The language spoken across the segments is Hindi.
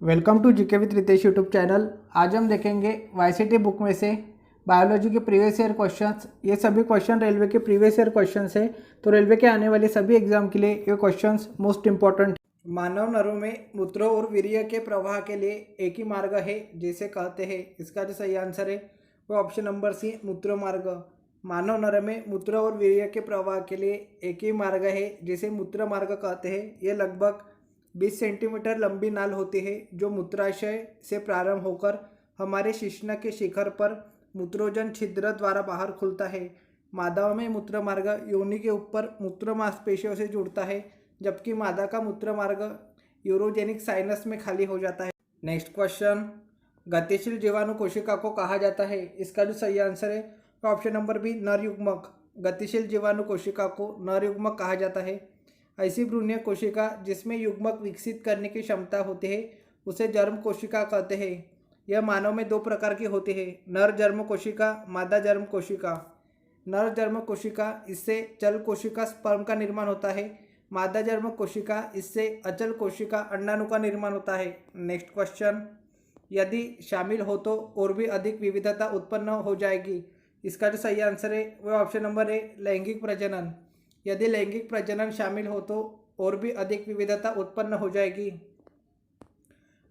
Welcome to GK with Ritesh YouTube channel. आज हम देखेंगे वाईसीटी बुक में से बायोलॉजी के प्रीवियस ईयर क्वेश्चंस। ये सभी क्वेश्चन रेलवे के प्रीवियस ईयर क्वेश्चंस है, तो रेलवे के आने वाले सभी एग्जाम के लिए ये क्वेश्चंस मोस्ट इंपॉर्टेंट। मानव नरों में मूत्र और वीर्य के प्रवाह के लिए एक ही मार्ग है जिसे कहते हैं। इसका जो सही आंसर है वो ऑप्शन नंबर सी, मूत्र मार्ग। मानव नर में मूत्र और वीर्य के प्रवाह के लिए एक ही मार्ग है जिसे मूत्र मार्ग कहते हैं। यह लगभग 20 सेंटीमीटर लंबी नाल होती है जो मूत्राशय से प्रारंभ होकर हमारे शिश्न के शिखर पर मूत्रोजन छिद्र द्वारा बाहर खुलता है। मादाओं में मूत्र मार्ग योनि के ऊपर मूत्र मांसपेशियों से जुड़ता है, जबकि मादा का मूत्र मार्ग यूरोजेनिक साइनस में खाली हो जाता है। नेक्स्ट क्वेश्चन, गतिशील जीवाणु कोशिका को कहा जाता है। इसका जो सही आंसर है ऑप्शन नंबर बी, नर युग्मक। गतिशील जीवाणु कोशिका को नर युग्मक कहा जाता है। ऐसी भ्रूणीय कोशिका जिसमें युग्मक विकसित करने की क्षमता होती है उसे जर्म कोशिका कहते हैं। यह मानव में दो प्रकार की होती है, नर जर्म कोशिका, मादा जर्म कोशिका। नर जर्म कोशिका, इससे चल कोशिका स्पर्म का निर्माण होता है। मादा जर्म कोशिका, इससे अचल कोशिका अंडाणु का निर्माण होता है। नेक्स्ट क्वेश्चन, यदि शामिल हो तो और भी अधिक विविधता उत्पन्न हो जाएगी। इसका जो सही आंसर है वह ऑप्शन नंबर ए, लैंगिक प्रजनन। यदि लैंगिक प्रजनन शामिल हो तो और भी अधिक विविधता उत्पन्न हो जाएगी।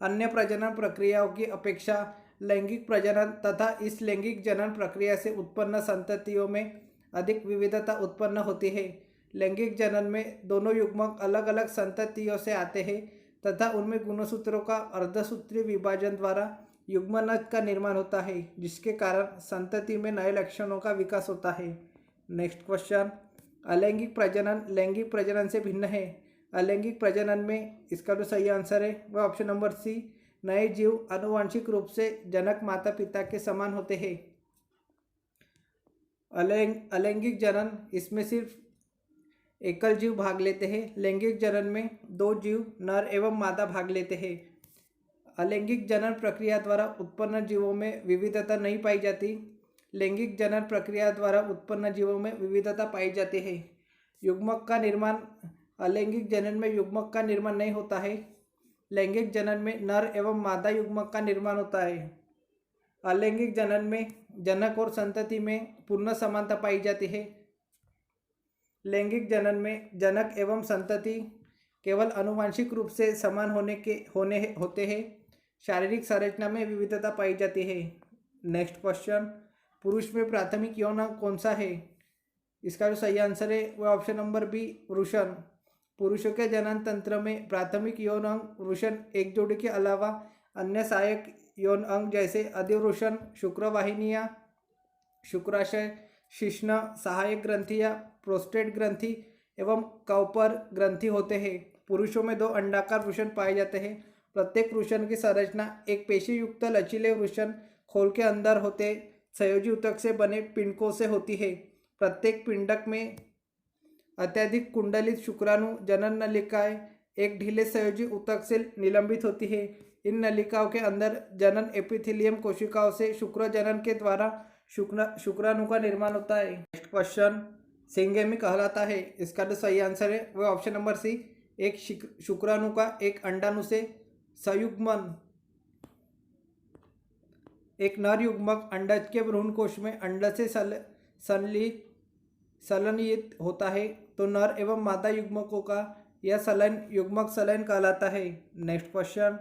अन्य प्रजनन प्रक्रियाओं की अपेक्षा लैंगिक प्रजनन तथा इस लैंगिक जनन प्रक्रिया से उत्पन्न संततियों में अधिक विविधता उत्पन्न होती है। लैंगिक जनन में दोनों युग्मक अलग अलग संततियों से आते हैं तथा उनमें गुणसूत्रों का अर्धसूत्रीय विभाजन द्वारा युग्मनज का निर्माण होता है, जिसके कारण संतति में नए लक्षणों का विकास होता है। नेक्स्ट क्वेश्चन, अलैंगिक प्रजनन लैंगिक प्रजनन से भिन्न है। अलैंगिक प्रजनन में इसका जो सही आंसर है वह ऑप्शन नंबर सी, नए जीव आनुवांशिक रूप से जनक माता पिता के समान होते हैं। अलैंगिक जनन, इसमें सिर्फ एकल जीव भाग लेते हैं। लैंगिक जनन में दो जीव नर एवं मादा भाग लेते हैं। अलैंगिक जनन प्रक्रिया द्वारा उत्पन्न जीवों में विविधता नहीं पाई जाती। लैंगिक जनन प्रक्रिया द्वारा उत्पन्न जीवों में विविधता पाई जाती है। युग्मक का निर्माण, अलैंगिक जनन में युग्मक का निर्माण नहीं होता है। लैंगिक जनन में नर एवं मादा युग्मक का निर्माण होता है। अलैंगिक जनन में जनक और संतति में पूर्ण समानता पाई जाती है। लैंगिक जनन में जनक एवं संतति केवल आनुवंशिक रूप से समान होते हैं। शारीरिक संरचना में विविधता पाई जाती है। नेक्स्ट क्वेश्चन, पुरुष में प्राथमिक यौन अंग कौन सा है। इसका जो सही आंसर है वह ऑप्शन नंबर बी, वृषण। पुरुषों के जनन तंत्र में प्राथमिक यौन अंग वृषण एक जोड़ी के अलावा अन्य सहायक यौन अंग जैसे अधिवृषण, शुक्रवाहिनियाँ, शुक्राशय, शिश्न, सहायक ग्रंथियाँ, प्रोस्टेट ग्रंथि एवं कौपर ग्रंथि होते हैं। पुरुषों में दो अंडाकार वृषण पाए जाते हैं। प्रत्येक वृषण की संरचना एक पेशीयुक्त लचीले वृषण खोल के अंदर होते संयोजी ऊतक से बने पिंडकों से होती है। प्रत्येक पिंडक में अत्यधिक कुंडलित शुक्राणु जनन नलिकाएं एक ढीले संयोजी ऊतक से निलंबित होती है। इन नलिकाओं के अंदर जनन एपिथेलियम कोशिकाओं से शुक्र जनन के द्वारा शुक्राणु का निर्माण होता है। नेक्स्ट क्वेश्चन, सिंगेमी कहलाता है। इसका जो सही आंसर है वह ऑप्शन नंबर सी, एक शुक्राणु का एक अंडाणु से संयुग्मन। एक नर युग्मक अंडज के भ्रूण कोश में अंड से संलयित होता है, तो नर एवं मादा युग्मकों का यह संलयन युग्मक संलयन कहलाता है। नेक्स्ट क्वेश्चन,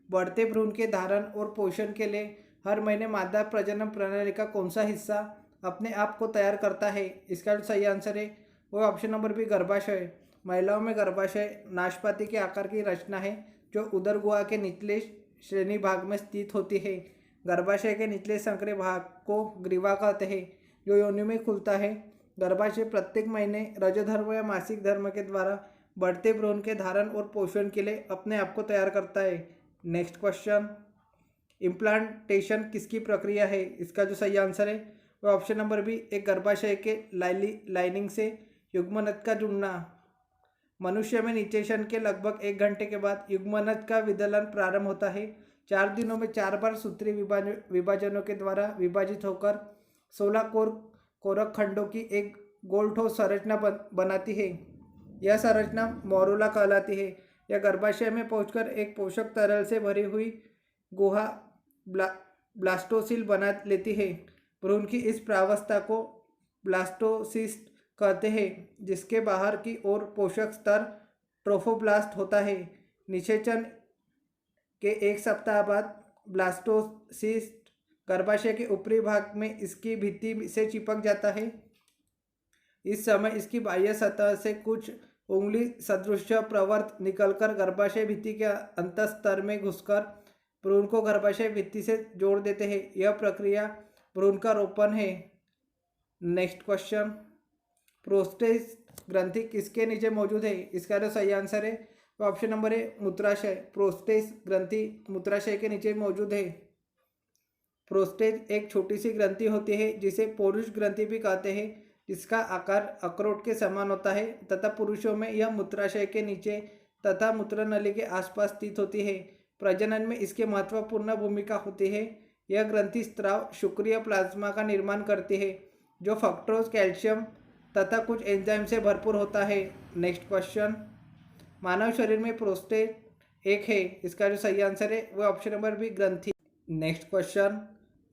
बढ़ते भ्रूण के धारण और पोषण के लिए हर महीने मादा प्रजनन प्रणाली का कौन सा हिस्सा अपने आप को तैयार करता है। इसका जो सही आंसर है वह ऑप्शन नंबर बी, गर्भाशय। महिलाओं में गर्भाशय नाशपाती के आकार की रचना है जो उदर गुहा के निचले श्रेणी भाग में स्थित होती है। गर्भाशय के निचले संकरे भाग को ग्रीवा कहते हैं, जो योनि में खुलता है। गर्भाशय प्रत्येक महीने रजोधर्म या मासिक धर्म के द्वारा बढ़ते भ्रूण के धारण और पोषण के लिए अपने आप को तैयार करता है। नेक्स्ट क्वेश्चन, इम्प्लांटेशन किसकी प्रक्रिया है। इसका जो सही आंसर है वह ऑप्शन नंबर बी, एक गर्भाशय के लाइनिंग से युग्मनज का जुड़ना। मनुष्य में निषेचन के लगभग 1 घंटे के बाद युग्मनज का विदलन प्रारंभ होता है। 4 दिनों में 4 बार सूत्री विभाजनों के द्वारा विभाजित होकर 16 कोरक खंडों की एक गोल ठोस संरचना बनाती है। यह संरचना मोरुला कहलाती है। यह गर्भाशय में पहुंचकर एक पोषक तरल से भरी हुई गुहा ब्लास्टोसिल बना लेती है। भ्रूण की इस प्रावस्था को ब्लास्टोसिस्ट कहते हैं, जिसके बाहर की ओर पोषक स्तर ट्रोफोब्लास्ट होता है। निषेचन के एक सप्ताह बाद ब्लास्टोसिस्ट गर्भाशय के ऊपरी भाग में इसकी भित्ति से चिपक जाता है। इस समय इसकी बाह्य सतह से कुछ उंगली सदृश प्रवर्त निकलकर गर्भाशय भित्ति के अंतस्तर में घुसकर भ्रूण को गर्भाशय भित्ति से जोड़ देते हैं। यह प्रक्रिया भ्रूण का रोपण है। नेक्स्ट क्वेश्चन, प्रोस्टेट ग्रंथि किसके नीचे मौजूद है? इसका जो सही आंसर है वो ऑप्शन नंबर है मूत्राशय। प्रोस्टेट ग्रंथि मूत्राशय के नीचे मौजूद है। प्रोस्टेट एक छोटी सी ग्रंथि होती है जिसे पौरुष ग्रंथि भी कहते हैं, जिसका आकार अखरोट के समान होता है तथा पुरुषों में यह मूत्राशय के नीचे तथा मूत्रनली के आसपास स्थित होती है। प्रजनन में इसकी महत्वपूर्ण भूमिका होती है। यह ग्रंथि स्त्राव शुक्रीय प्लाज्मा का निर्माण करती है, जो फ्रक्टोज, कैल्शियम तथा कुछ एंजाइम से भरपूर होता है। नेक्स्ट क्वेश्चन, मानव शरीर में प्रोस्टेट एक है। इसका जो सही आंसर है वो ऑप्शन नंबर बी ग्रंथि। नेक्स्ट क्वेश्चन,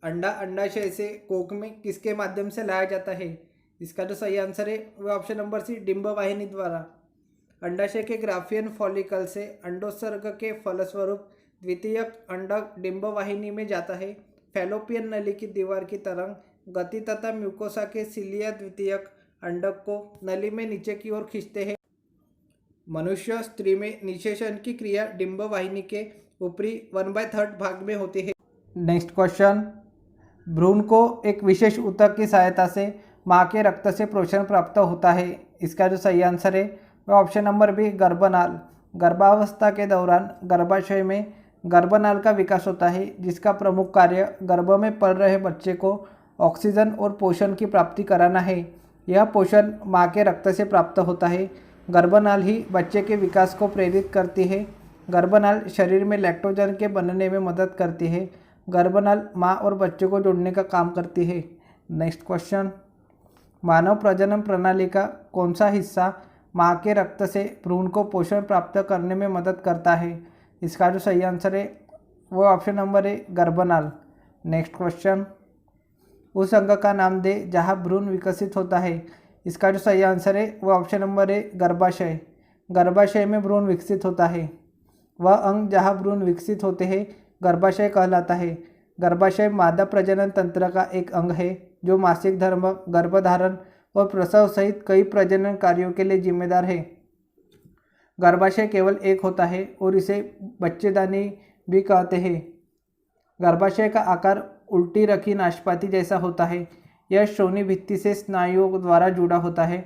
अंडा अंडाशय से कोख में किसके माध्यम से लाया जाता है? इसका जो सही आंसर है वो ऑप्शन नंबर सी डिंब वाहिनी द्वारा। अंडाशय के ग्राफियन फॉलिकल से अंडोत्सर्ग के फलस्वरूप द्वितीयक अंडक डिंब वाहिनी में जाता है। फैलोपियन नली की दीवार की तरंग गति तथा म्यूकोसा के सिलिया द्वितीयक अंडक को नली में नीचे की ओर खींचते हैं। मनुष्य स्त्री में निषेचन की क्रिया डिंब वाहिनी के ऊपरी 1/3 भाग में होती है। नेक्स्ट क्वेश्चन, भ्रूण को एक विशेष ऊतक की सहायता से माँ के रक्त से पोषण प्राप्त होता है। इसका जो सही आंसर है वह ऑप्शन नंबर बी गर्भनाल। गर्भावस्था के दौरान गर्भाशय में गर्भनाल का विकास होता है, जिसका प्रमुख कार्य गर्भ में पल रहे बच्चे को ऑक्सीजन और पोषण की प्राप्ति कराना है। यह पोषण माँ के रक्त से प्राप्त होता है। गर्भनाल ही बच्चे के विकास को प्रेरित करती है। गर्भनाल शरीर में लैक्टोजन के बनने में मदद करती है। गर्भनाल माँ और बच्चे को जोड़ने का काम करती है। नेक्स्ट क्वेश्चन, मानव प्रजनन प्रणाली का कौन सा हिस्सा माँ के रक्त से भ्रूण को पोषण प्राप्त करने में मदद करता है? इसका जो सही आंसर है वो ऑप्शन नंबर है गर्भनाल। नेक्स्ट क्वेश्चन, उस अंग का नाम दे जहाँ भ्रूण विकसित होता है। इसका जो सही आंसर है वो ऑप्शन नंबर है गर्भाशय। गर्भाशय में भ्रूण विकसित होता है। वह अंग जहाँ भ्रूण विकसित होते हैं गर्भाशय कहलाता है। गर्भाशय मादा प्रजनन तंत्र का एक अंग है जो मासिक धर्म, गर्भधारण और प्रसव सहित कई प्रजनन कार्यों के लिए जिम्मेदार है। गर्भाशय केवल एक होता है और इसे बच्चेदानी भी कहते हैं। गर्भाशय का आकार उल्टी रखी नाशपाती जैसा होता है। यह श्रोणि भित्ति से स्नायुओं द्वारा जुड़ा होता है।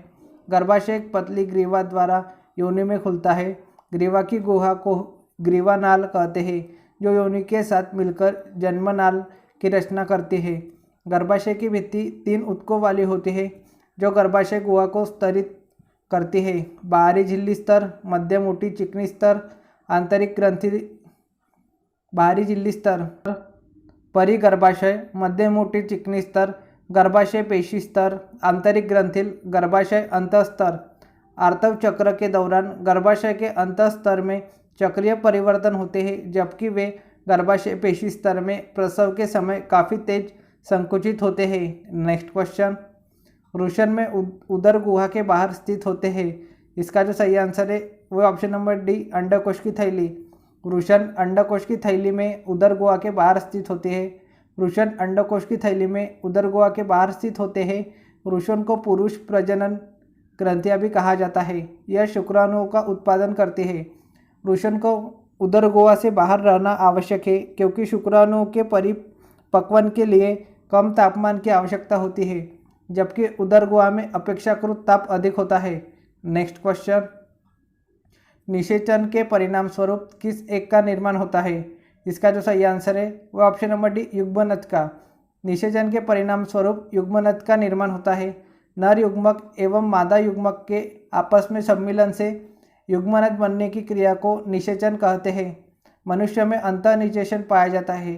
गर्भाशय एक पतली ग्रीवा द्वारा योनि में खुलता है। ग्रीवा की गुहा को ग्रीवानाल कहते हैं, जो योनि के साथ मिलकर जन्मनाल की रचना करती है। गर्भाशय की भित्ति 3 ऊतकों वाली होती है, जो गर्भाशय गुहा को स्तरित करती है। बाहरी झिल्ली स्तर, मध्य मोटी चिकनी स्तर, आंतरिक ग्रंथि, बाहरी झिल्ली स्तर, परिगर्भाशय, मध्य मोटी चिकनी स्तर, गर्भाशय पेशी स्तर, आंतरिक ग्रंथिल, गर्भाशय अंतःस्तर। आर्तव चक्र के दौरान गर्भाशय के अंतःस्तर में चक्रीय परिवर्तन होते हैं, जबकि वे गर्भाशय पेशी स्तर में प्रसव के समय काफ़ी तेज संकुचित होते हैं। नेक्स्ट क्वेश्चन, वृषण में उदर गुहा के बाहर स्थित होते हैं। इसका जो सही आंसर है वो ऑप्शन नंबर डी अंडकोश की थैली। वृषण अंडकोश की थैली में उदर गुहा के बाहर स्थित होते हैं। वृषण अंडकोश की थैली में उदर गुहा के बाहर स्थित होते हैं। वृषण को पुरुष प्रजनन ग्रंथियां भी कहा जाता है। यह शुक्राणुओं का उत्पादन करती है। वृषण को उदर गुहा से बाहर रहना आवश्यक है, क्योंकि शुक्राणुओं के परिपक्वन के लिए कम तापमान की आवश्यकता होती है, जबकि उदर गुहा में अपेक्षाकृत ताप अधिक होता है। नेक्स्ट क्वेश्चन, निषेचन के परिणाम स्वरूप किस एक का निर्माण होता है? इसका जो सही आंसर है वह ऑप्शन नंबर डी युग्मनद का। निषेचन के परिणाम स्वरूप युग्मनद का निर्माण होता है। नर युग्मक एवं मादा युग्मक के आपस में सम्मिलन से युग्मनद बनने की क्रिया को निषेचन कहते हैं। मनुष्य में अंतःनिषेचन पाया जाता है।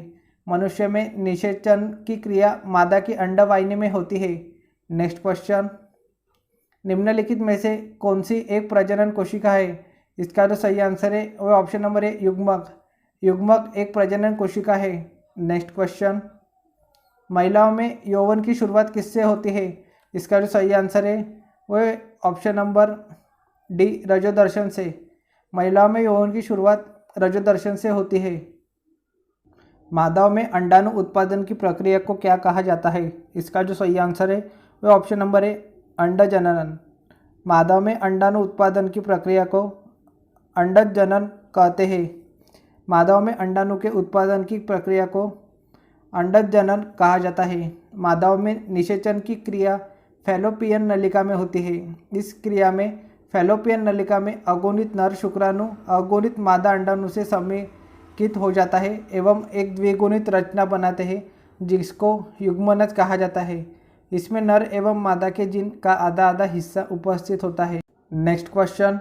मनुष्य में निषेचन की क्रिया मादा की अंडवाहिनी में होती है। नेक्स्ट क्वेश्चन, निम्नलिखित में से कौन सी एक प्रजनन कोशिका है? इसका जो सही आंसर है वो ऑप्शन नंबर है युग्मक। युग्मक एक प्रजनन कोशिका है। नेक्स्ट क्वेश्चन, महिलाओं में यौवन की शुरुआत किससे होती है? इसका जो सही आंसर है वो ऑप्शन नंबर डी रजोदर्शन से। महिलाओं में यौवन की शुरुआत रजोदर्शन से होती है। मादाओं में अंडाणु उत्पादन की प्रक्रिया को क्या कहा जाता है? इसका जो सही आंसर है वो ऑप्शन नंबर है अंडज जनन। मादाओं में अंडाणु उत्पादन की प्रक्रिया को अंडज जनन कहते हैं। मादाओं में अंडाणु के उत्पादन की प्रक्रिया को अंडज जनन कहा जाता है। मादाओं में निषेचन की क्रिया फैलोपियन नलिका में होती है। इस क्रिया में फैलोपियन नलिका में अगुणित नर शुक्राणु अगुणित मादा अंडाणु से समेकित हो जाता है एवं एक द्विगुणित रचना बनाते हैं जिसको युग्मनज कहा जाता है। इसमें नर एवं मादा के जीन का आधा आधा हिस्सा उपस्थित होता है। नेक्स्ट क्वेश्चन,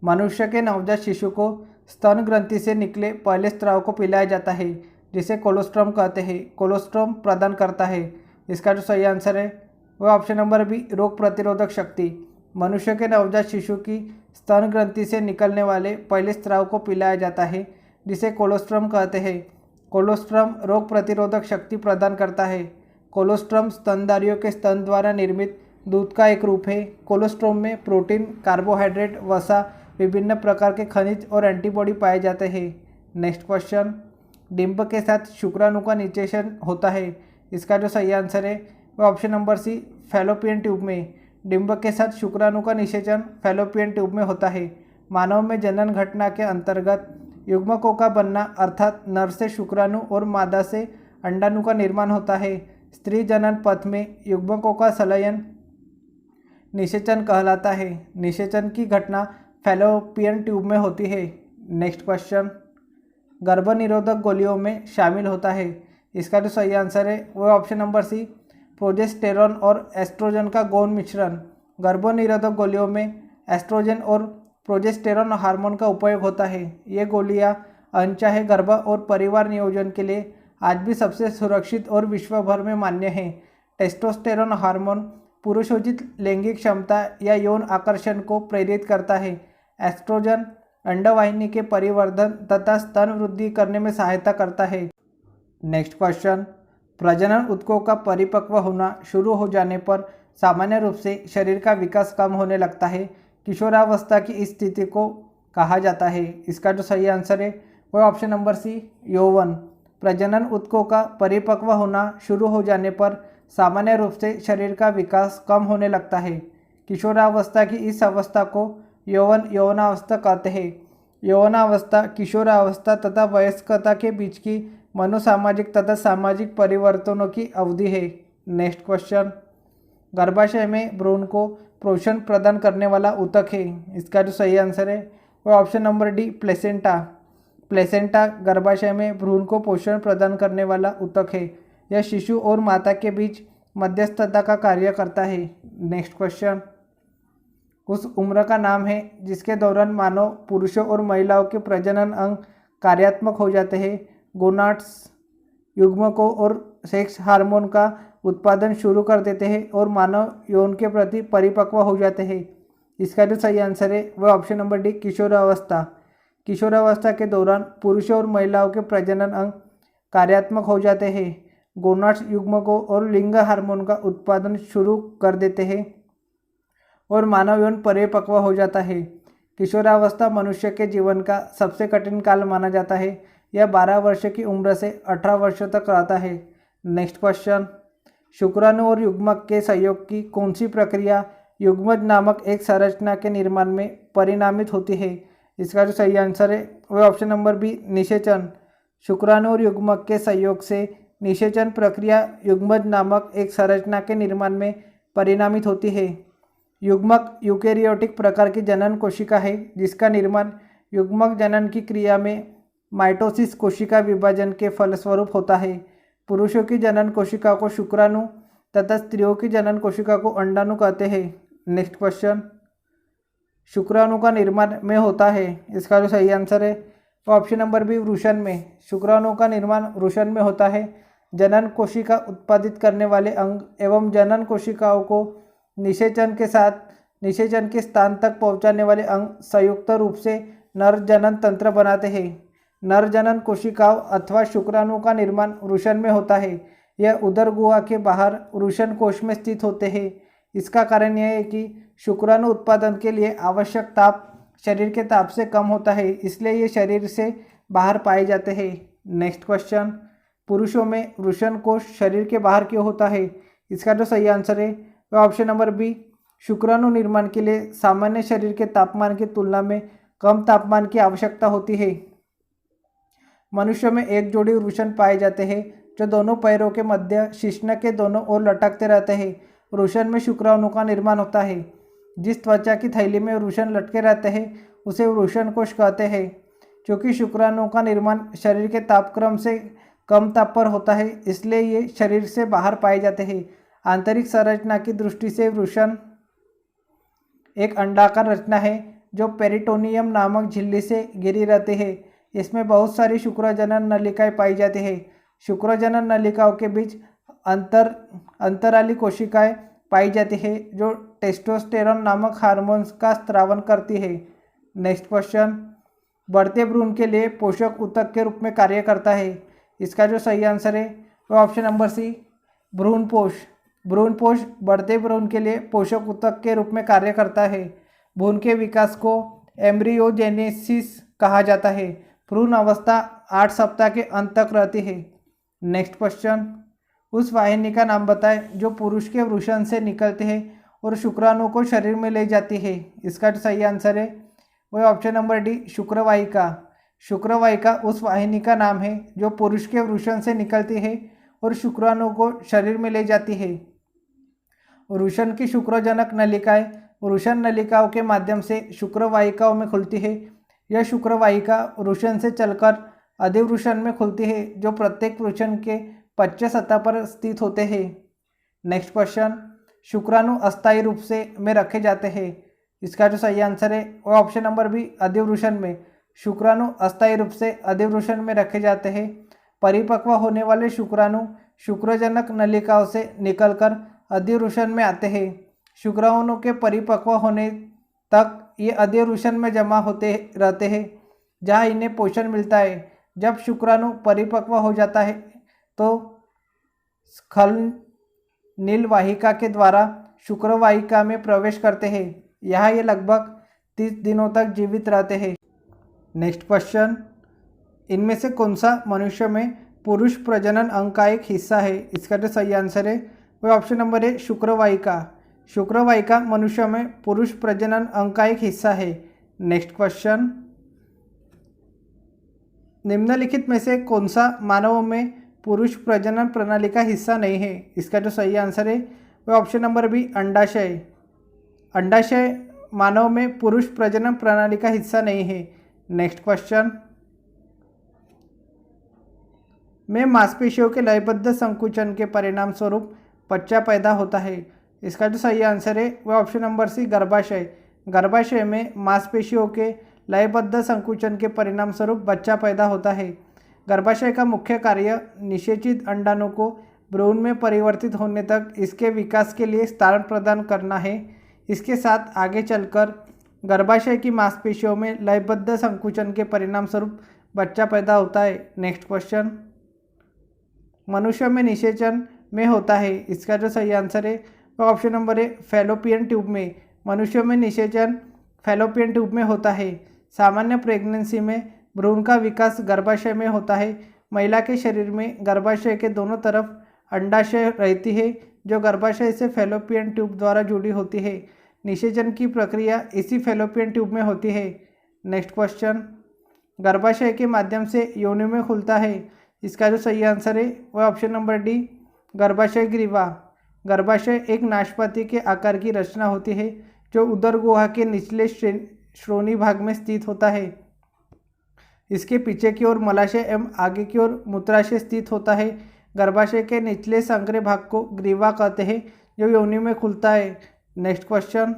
मनुष्य के नवजात शिशु को स्तन ग्रंथि से निकले पहले स्राव को पिलाया जाता है जिसे कोलोस्ट्रम कहते हैं। कोलोस्ट्रम प्रदान करता है। इसका जो सही आंसर है वह ऑप्शन नंबर बी रोग प्रतिरोधक शक्ति। मनुष्य के नवजात शिशु की स्तन ग्रंथि से निकलने वाले पहले स्राव को पिलाया जाता है जिसे कोलोस्ट्रम कहते हैं। कोलोस्ट्रम रोग प्रतिरोधक शक्ति प्रदान करता है। कोलोस्ट्रम स्तनधारियों के स्तन द्वारा निर्मित दूध का एक रूप है। कोलोस्ट्रम में प्रोटीन, कार्बोहाइड्रेट, वसा, विभिन्न प्रकार के खनिज और एंटीबॉडी पाए जाते हैं। नेक्स्ट क्वेश्चन, डिंब के साथ शुक्राणु का निषेचन होता है। इसका जो सही आंसर है वह option number C fallopian tube में। डिंब के साथ शुक्राणु का निषेचन फैलोपियन ट्यूब में होता है। मानव में जनन घटना के अंतर्गत युग्मकों का बनना अर्थात नर से शुक्राणु और मादा से अंडाणु का निर्माण होता है। स्त्री जनन पथ में युग्मकों का संलयन निषेचन कहलाता है। निषेचन की घटना फैलोपियन ट्यूब में होती है। नेक्स्ट क्वेश्चन, गर्भनिरोधक गोलियों में शामिल होता है। इसका जो सही आंसर है वह ऑप्शन नंबर सी प्रोजेस्टेरॉन और एस्ट्रोजन का गौण मिश्रण। गर्भनिरोधक गोलियों में एस्ट्रोजन और प्रोजेस्टेरॉन हार्मोन का उपयोग होता है। ये गोलियां अनचाहे गर्भ और परिवार नियोजन के लिए आज भी सबसे सुरक्षित और विश्व भर में मान्य है। टेस्टोस्टेरोन हार्मोन पुरुषोचित लैंगिक क्षमता या यौन आकर्षण को प्रेरित करता है। एस्ट्रोजन अंडवाहिनी के परिवर्धन तथा स्तन वृद्धि करने में सहायता करता है। नेक्स्ट क्वेश्चन, प्रजनन ऊतकों का परिपक्व होना शुरू हो जाने पर सामान्य रूप से शरीर का विकास कम होने लगता है। किशोरावस्था की इस स्थिति को कहा जाता है। इसका जो सही आंसर है वह ऑप्शन नंबर सी यौवन। प्रजनन ऊतकों का परिपक्व होना शुरू हो जाने पर सामान्य रूप से शरीर का विकास कम होने लगता है। किशोरावस्था की इस अवस्था को यौवनावस्था कहते हैं। यौवनावस्था किशोरावस्था तथा वयस्कता के बीच की मनोसामाजिक तथा सामाजिक परिवर्तनों की अवधि है। नेक्स्ट क्वेश्चन, गर्भाशय में भ्रूण को पोषण प्रदान करने वाला ऊतक है। इसका जो सही आंसर है वह option number D placenta. Placenta गर्भाशय में भ्रूण को पोषण प्रदान करने वाला ऊतक है। यह शिशु और माता के बीच मध्यस्थता का कार्य करता है। नेक्स्ट क्वेश्चन, उस उम्र का नाम है जिसके दौरान मानव पुरुषों और महिलाओं के प्रजनन अंग कार्यात्मक हो जाते हैं। गोनाड्स युग्मकों और सेक्स हार्मोन का उत्पादन शुरू कर देते हैं और मानव यौन के प्रति परिपक्व हो जाते हैं। इसका जो सही आंसर है वह ऑप्शन नंबर डी किशोरावस्था। किशोरावस्था के दौरान पुरुषों और महिलाओं के प्रजनन अंग कार्यात्मक हो जाते हैं। गोनाड्स युग्मकों और लिंग हार्मोन का उत्पादन शुरू कर देते हैं और मानव यौन परिपक्व हो जाता है। किशोरावस्था मनुष्य के जीवन का सबसे कठिन काल माना जाता है। यह 12 वर्ष की उम्र से 18 वर्ष तक रहता है। नेक्स्ट क्वेश्चन, शुक्राणु और युग्मक के सहयोग की कौन सी प्रक्रिया युग्मज नामक एक संरचना के निर्माण में परिणामित होती है? इसका जो सही आंसर है वह ऑप्शन नंबर बी निषेचन। शुक्राणु और युग्मक के सहयोग से निषेचन प्रक्रिया युग्मज नामक एक संरचना के निर्माण में परिणामित होती है। युग्मक यूकेरियोटिक प्रकार की जनन कोशिका है जिसका निर्माण युग्मक जनन की क्रिया में माइटोसिस कोशिका विभाजन के फलस्वरूप होता है। पुरुषों की जनन कोशिका को शुक्राणु तथा स्त्रियों की जनन कोशिका को अंडाणु कहते हैं। नेक्स्ट क्वेश्चन, शुक्राणु का निर्माण में होता है। इसका जो सही आंसर है वो ऑप्शन नंबर बी वृषण में। शुक्राणु का निर्माण वृषण में होता है। जनन कोशिका उत्पादित करने वाले अंग एवं जनन कोशिकाओं को निषेचन के साथ निषेचन के स्थान तक पहुंचाने वाले अंग संयुक्त रूप से नर जनन तंत्र बनाते हैं। नर जनन कोशिकाओं अथवा शुक्राणु का निर्माण वृषण में होता है। यह उदर गुहा के बाहर वृषण कोश में स्थित होते हैं। इसका कारण यह है कि शुक्राणु उत्पादन के लिए आवश्यक ताप शरीर के ताप से कम होता है, इसलिए ये शरीर से बाहर पाए जाते हैं। नेक्स्ट क्वेश्चन, पुरुषों में वृषण कोश शरीर के बाहर क्यों होता है? इसका जो सही आंसर है वह ऑप्शन नंबर बी, शुक्राणु निर्माण के लिए सामान्य शरीर के तापमान की तुलना में कम तापमान की आवश्यकता होती है। मनुष्य में एक जोड़ी वृषण पाए जाते हैं जो दोनों पैरों के मध्य शिश्न के दोनों ओर लटकते रहते हैं। वृषण में शुक्राणु का निर्माण होता है। जिस त्वचा की थैली में वृषण लटके रहते हैं उसे वृषण कोश कहते हैं। क्योंकि शुक्राणु का निर्माण शरीर के तापक्रम से कम ताप पर होता है, इसलिए ये शरीर से बाहर पाए जाते हैं। आंतरिक संरचना की दृष्टि से वृषण एक अंडाकार रचना है जो पेरिटोनियम नामक झिल्ली से घिरी रहती है। इसमें बहुत सारी शुक्रजनन नलिकाएं पाई जाती है। शुक्रजनन नलिकाओं के बीच अंतराली कोशिकाएं पाई जाती है जो टेस्टोस्टेरोन नामक हार्मोन्स का स्रावन करती है। नेक्स्ट क्वेश्चन, बढ़ते भ्रूण के लिए पोषक ऊतक के रूप में कार्य करता है। इसका जो सही आंसर है वह ऑप्शन नंबर सी, भ्रूणपोष। भ्रूणपोष बढ़ते भ्रूण के लिए पोषक ऊतक के रूप में कार्य करता है। भ्रूण के विकास को एम्ब्रियोजेनेसिस कहा जाता है। भ्रूण अवस्था 8 सप्ताह के अंत तक रहती है। नेक्स्ट क्वेश्चन, उस वाहिनी का नाम बताएं जो पुरुष के वृषण से निकलते हैं और शुक्राणु को शरीर में ले जाती है। इसका जो सही आंसर है वह ऑप्शन नंबर डी, शुक्रवाहिका। शुक्रवाहिका उस वाहिनी का नाम है जो पुरुष के वृषण से निकलती है और शुक्राणु को शरीर में ले जाती है। वृषण की शुक्रजनक नलिकाएं वृषण नलिकाओं के माध्यम से शुक्रवाहिकाओं में खुलती है। यह शुक्रवाहिका वृषण से चलकर अधिवृषण में खुलती है जो प्रत्येक वृषण के पश्च सतह पर स्थित होते हैं। नेक्स्ट क्वेश्चन, शुक्राणु अस्थायी रूप से में रखे जाते हैं। इसका जो सही आंसर है वह ऑप्शन नंबर बी, अधिवृषण में। शुक्राणु अस्थायी रूप से अधिवृषण में रखे जाते हैं। परिपक्व होने वाले शुक्राणु शुक्रजनक नलिकाओं से निकलकर अधिवृषण में आते हैं। शुक्राणु के परिपक्व होने तक ये अधिवृषण में जमा होते रहते हैं जहाँ इन्हें पोषण मिलता है। जब शुक्राणु परिपक्व हो जाता है तो स्खल नीलवाहिका के द्वारा शुक्रवाहिका में प्रवेश करते हैं। यहाँ ये लगभग 30 दिनों तक जीवित रहते हैं। नेक्स्ट क्वेश्चन, इनमें से कौन सा मनुष्य में पुरुष प्रजनन अंग का एक हिस्सा है? इसका जो सही आंसर है वह ऑप्शन नंबर है, शुक्रवाहिका। शुक्रवाहिका मनुष्य में पुरुष प्रजनन अंग का एक हिस्सा है। नेक्स्ट क्वेश्चन, निम्नलिखित में से कौन सा मानवों में पुरुष प्रजनन प्रणाली का हिस्सा नहीं है? इसका जो सही आंसर है वह ऑप्शन नंबर बी, अंडाशय। अंडाशय मानव में पुरुष प्रजनन प्रणाली का हिस्सा नहीं है। नेक्स्ट क्वेश्चन, में मांसपेशियों के लयबद्ध संकुचन के परिणाम स्वरूप बच्चा पैदा होता है। इसका जो सही आंसर है वह ऑप्शन नंबर सी, गर्भाशय। गर्भाशय में मांसपेशियों के लयबद्ध संकुचन के परिणाम स्वरूप बच्चा पैदा होता है। गर्भाशय का मुख्य कार्य निषेचित अंडाणु को भ्रूण में परिवर्तित होने तक इसके विकास के लिए स्थान प्रदान करना है। इसके साथ आगे चलकर गर्भाशय की मांसपेशियों में लयबद्ध संकुचन के परिणाम स्वरूप बच्चा पैदा होता है। नेक्स्ट क्वेश्चन, मनुष्य में निषेचन में होता है। इसका जो सही आंसर है वह ऑप्शन नंबर है, फैलोपियन ट्यूब में। मनुष्यों में निषेचन फैलोपियन ट्यूब में होता है। सामान्य प्रेगनेंसी में भ्रूण का विकास गर्भाशय में होता है। महिला के शरीर में गर्भाशय के दोनों तरफ अंडाशय रहती है जो गर्भाशय से फैलोपियन ट्यूब द्वारा जुड़ी होती है। निषेचन की प्रक्रिया इसी फैलोपियन ट्यूब में होती है। नेक्स्ट क्वेश्चन, गर्भाशय के माध्यम से योनि में खुलता है। इसका जो सही आंसर है वह ऑप्शन नंबर डी, गर्भाशय ग्रीवा। गर्भाशय एक नाशपाती के आकार की रचना होती है जो उदर गुहा के निचले श्रोणी भाग में स्थित होता है। इसके पीछे की ओर मलाशय एवं आगे की ओर मूत्राशय स्थित होता है। गर्भाशय के निचले संकरे भाग को ग्रीवा कहते हैं जो योनि में खुलता है। नेक्स्ट क्वेश्चन,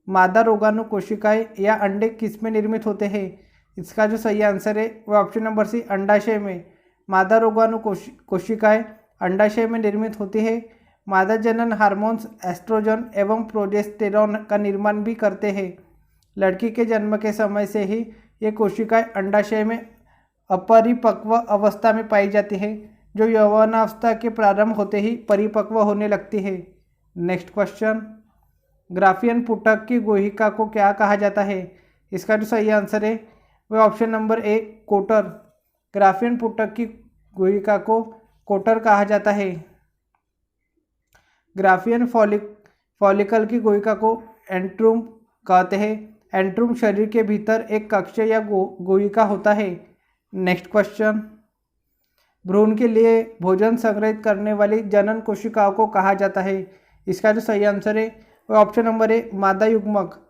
मादा रोगाणु कोशिकाएं या अंडे किस में निर्मित होते हैं? इसका जो सही आंसर है वह ऑप्शन नंबर सी, अंडाशय में। मादा रोगाणु कोशिकाएं अंडाशय में निर्मित होती है। मादा जनन हार्मोन्स एस्ट्रोजन एवं प्रोजेस्टेरॉन का निर्माण भी करते हैं। लड़की के जन्म के समय से ही ये कोशिकाएं अंडाशय में अपरिपक्व अवस्था में पाई जाती है, जो यौवनावस्था के प्रारंभ होते ही परिपक्व होने लगती है। नेक्स्ट क्वेश्चन, ग्राफियन पुटक की गुहिका को क्या कहा जाता है? इसका जो सही आंसर है वह ऑप्शन नंबर ए कोटर। ग्राफियन पुटक की गुहिका को कोटर कहा जाता है। ग्राफियन फॉलिकल की गुहिका को एंट्रूम कहते हैं। एंट्रूम शरीर के भीतर एक कक्ष या गुहिका होता है। नेक्स्ट क्वेश्चन, भ्रूण के लिए भोजन संग्रहित करने वाली जनन कोशिकाओं को कहा जाता है? इसका जो सही आंसर है वह ऑप्शन नंबर ए मादा युग्मक।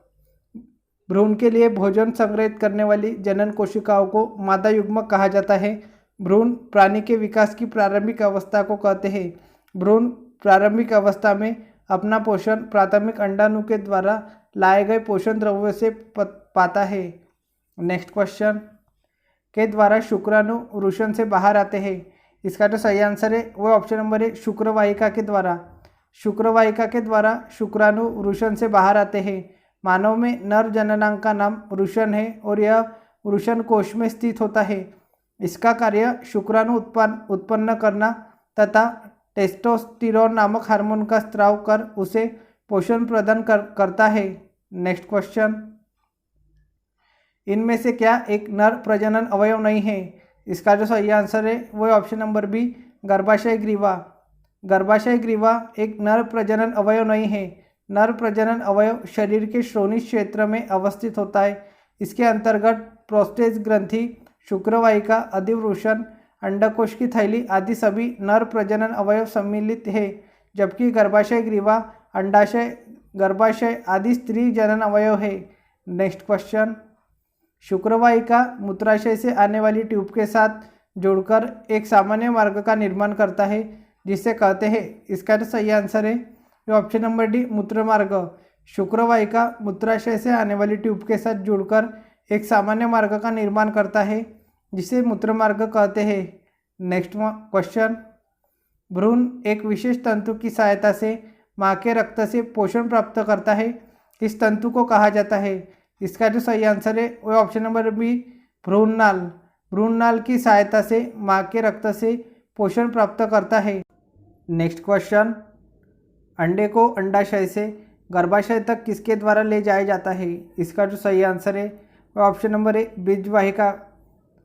भ्रूण के लिए भोजन संग्रहित करने वाली जनन कोशिकाओं को मादा युग्मक कहा जाता है। भ्रूण प्राणी के विकास की प्रारंभिक अवस्था को कहते हैं। भ्रूण प्रारंभिक अवस्था में अपना पोषण प्राथमिक अंडाणु के द्वारा लाए गए पोषण द्रव्यों से पाता है। नेक्स्ट क्वेश्चन, के द्वारा शुक्राणु वृषण से बाहर आते हैं? इसका जो सही आंसर है वह ऑप्शन नंबर है शुक्रवाहिका के द्वारा। शुक्रवाहिका के द्वारा शुक्राणु वृषण से बाहर आते हैं। मानव में नर जननांग का नाम वृषण है और यह वृषण कोश में स्थित होता है। इसका कार्य शुक्राणु उत्पन्न करना तथा टेस्टोस्टेरोन नामक हार्मोन का स्राव कर उसे पोषण प्रदान करता है। नेक्स्ट क्वेश्चन, इनमें से क्या एक नर प्रजनन अवयव नहीं है? इसका जो सही आंसर है वह ऑप्शन नंबर बी गर्भाशय ग्रीवा। गर्भाशय ग्रीवा एक नर प्रजनन अवयव नहीं है। नर प्रजनन अवयव शरीर के श्रोणि क्षेत्र में अवस्थित होता है। इसके अंतर्गत प्रोस्टेट ग्रंथि, शुक्रवाहिका, अधिवृषण, अंडकोश की थैली आदि सभी नर प्रजनन अवयव सम्मिलित है, जबकि गर्भाशय ग्रीवा, अंडाशय, गर्भाशय आदि स्त्री जनन अवयव है। नेक्स्ट क्वेश्चन, शुक्रवाहिका मूत्राशय से आने वाली ट्यूब के साथ जुड़कर एक सामान्य मार्ग का निर्माण करता है, जिसे कहते हैं? इसका जो सही आंसर है ये ऑप्शन नंबर डी मूत्रमार्ग। शुक्रवाहिका मूत्राशय से आने वाली ट्यूब के साथ जुड़कर एक सामान्य मार्ग का निर्माण करता है, जिसे मूत्रमार्ग कहते हैं। नेक्स्ट क्वेश्चन, भ्रूण एक विशेष तंतु की सहायता से माँ के रक्त से पोषण प्राप्त करता है। इस तंतु को कहा जाता है? इसका जो सही आंसर है वह ऑप्शन नंबर बी भ्रूणनाल। भ्रूणनाल की सहायता से माँ के रक्त से पोषण प्राप्त करता है। नेक्स्ट क्वेश्चन, अंडे को अंडाशय से गर्भाशय तक किसके द्वारा ले जाया जाता है? इसका जो सही आंसर है वह ऑप्शन नंबर ए बीजवाहिका।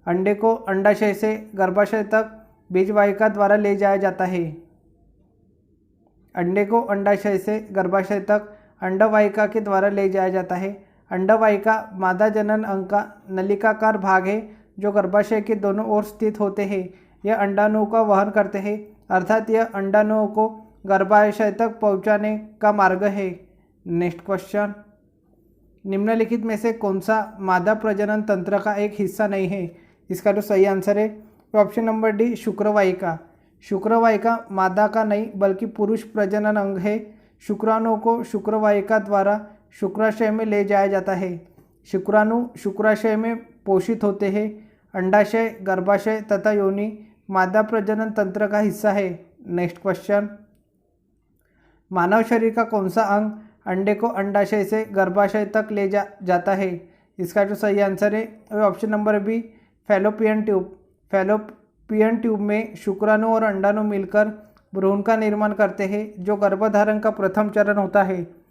अंडे को अंडाशय से गर्भाशय तक बीजवाहिका द्वारा ले जाया जाता है। अंडे को अंडाशय से गर्भाशय तक अंडवाहिका के द्वारा ले जाया जाता है। अंडवाहिका मादा जनन अंग का नलिकाकार भाग है, जो गर्भाशय के दोनों ओर स्थित होते हैं। यह अंडाणुओं का वहन करते हैं, अर्थात यह अंडाणुओं को गर्भाशय तक पहुंचाने का मार्ग है। नेक्स्ट क्वेश्चन, निम्नलिखित में से कौन सा मादा प्रजनन तंत्र का एक हिस्सा नहीं है? इसका जो सही आंसर है वो ऑप्शन नंबर डी शुक्रवाहिका। शुक्रवाहिका मादा का नहीं बल्कि पुरुष प्रजनन अंग है। शुक्राणुओं को शुक्रवाहिका द्वारा शुक्राशय में ले जाया जाता है। शुक्राणु शुक्राशय में पोषित होते हैं। अंडाशय, गर्भाशय तथा योनि मादा प्रजनन तंत्र का हिस्सा है। नेक्स्ट क्वेश्चन, मानव शरीर का कौन सा अंग अंडे को अंडाशय से गर्भाशय तक ले जाता है? इसका जो सही आंसर है वह option number B fallopian tube. Fallopian tube में शुक्राणु और अंडाणु मिलकर भ्रूण का निर्माण करते हैं, जो गर्भधारण का प्रथम चरण होता है।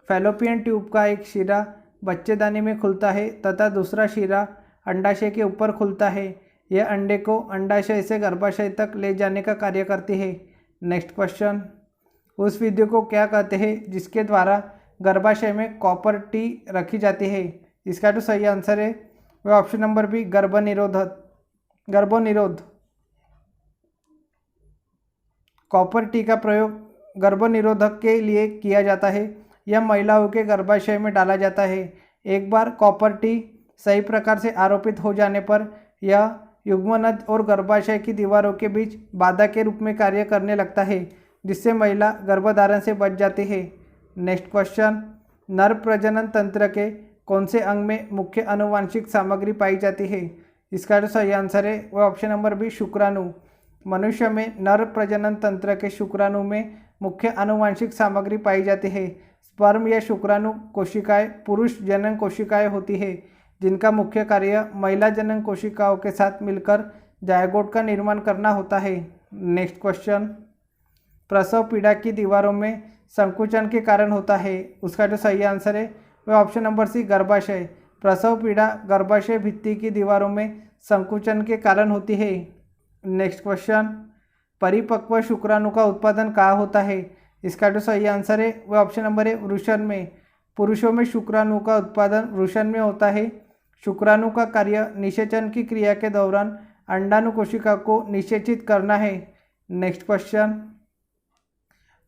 फैलोपियन ट्यूब का एक शिरा बच्चेदानी में खुलता है तथा दूसरा शिरा अंडाशय के ऊपर खुलता है। यह अंडे को अंडाशय से गर्भाशय तक ले जाने का कार्य करती है। नेक्स्ट क्वेश्चन, उस विधि को क्या कहते हैं जिसके द्वारा गर्भाशय में कॉपर टी रखी जाती है? इसका जो सही आंसर है वह ऑप्शन नंबर बी गर्भनिरोध। कॉपर टी का प्रयोग गर्भनिरोधक के लिए किया जाता है। यह महिलाओं के गर्भाशय में डाला जाता है। एक बार कॉपर टी सही प्रकार से आरोपित हो जाने पर यह युग्मनज और गर्भाशय की दीवारों के बीच बाधा के रूप में कार्य करने लगता है, जिससे महिला गर्भधारण से बच जाती है। नेक्स्ट क्वेश्चन, नर प्रजनन तंत्र के कौन से अंग में मुख्य आनुवांशिक सामग्री पाई जाती है? इसका जो सही आंसर है वह ऑप्शन नंबर बी शुक्राणु। मनुष्य में नर प्रजनन तंत्र के शुक्राणु में मुख्य आनुवंशिक सामग्री पाई जाती है। स्पर्म या शुक्राणु कोशिकाएं पुरुष जनन कोशिकाएं होती है, जिनका मुख्य कार्य महिला जनन कोशिकाओं के साथ मिलकर जायगोट का निर्माण करना होता है। नेक्स्ट क्वेश्चन, प्रसव पीड़ा की दीवारों में संकुचन के कारण होता है। उसका जो सही आंसर है वह ऑप्शन नंबर सी, गर्भाशय। प्रसव पीड़ा गर्भाशय भित्ति की दीवारों में संकुचन के कारण होती है। नेक्स्ट क्वेश्चन, परिपक्व शुक्राणु का उत्पादन कहाँ होता है। इसका जो सही आंसर है वह ऑप्शन नंबर है, वृषण में। पुरुषों में शुक्राणु का उत्पादन वृषण में होता है। शुक्राणु का कार्य निषेचन की क्रिया के दौरान अंडाणु कोशिका को निषेचित करना है। नेक्स्ट क्वेश्चन,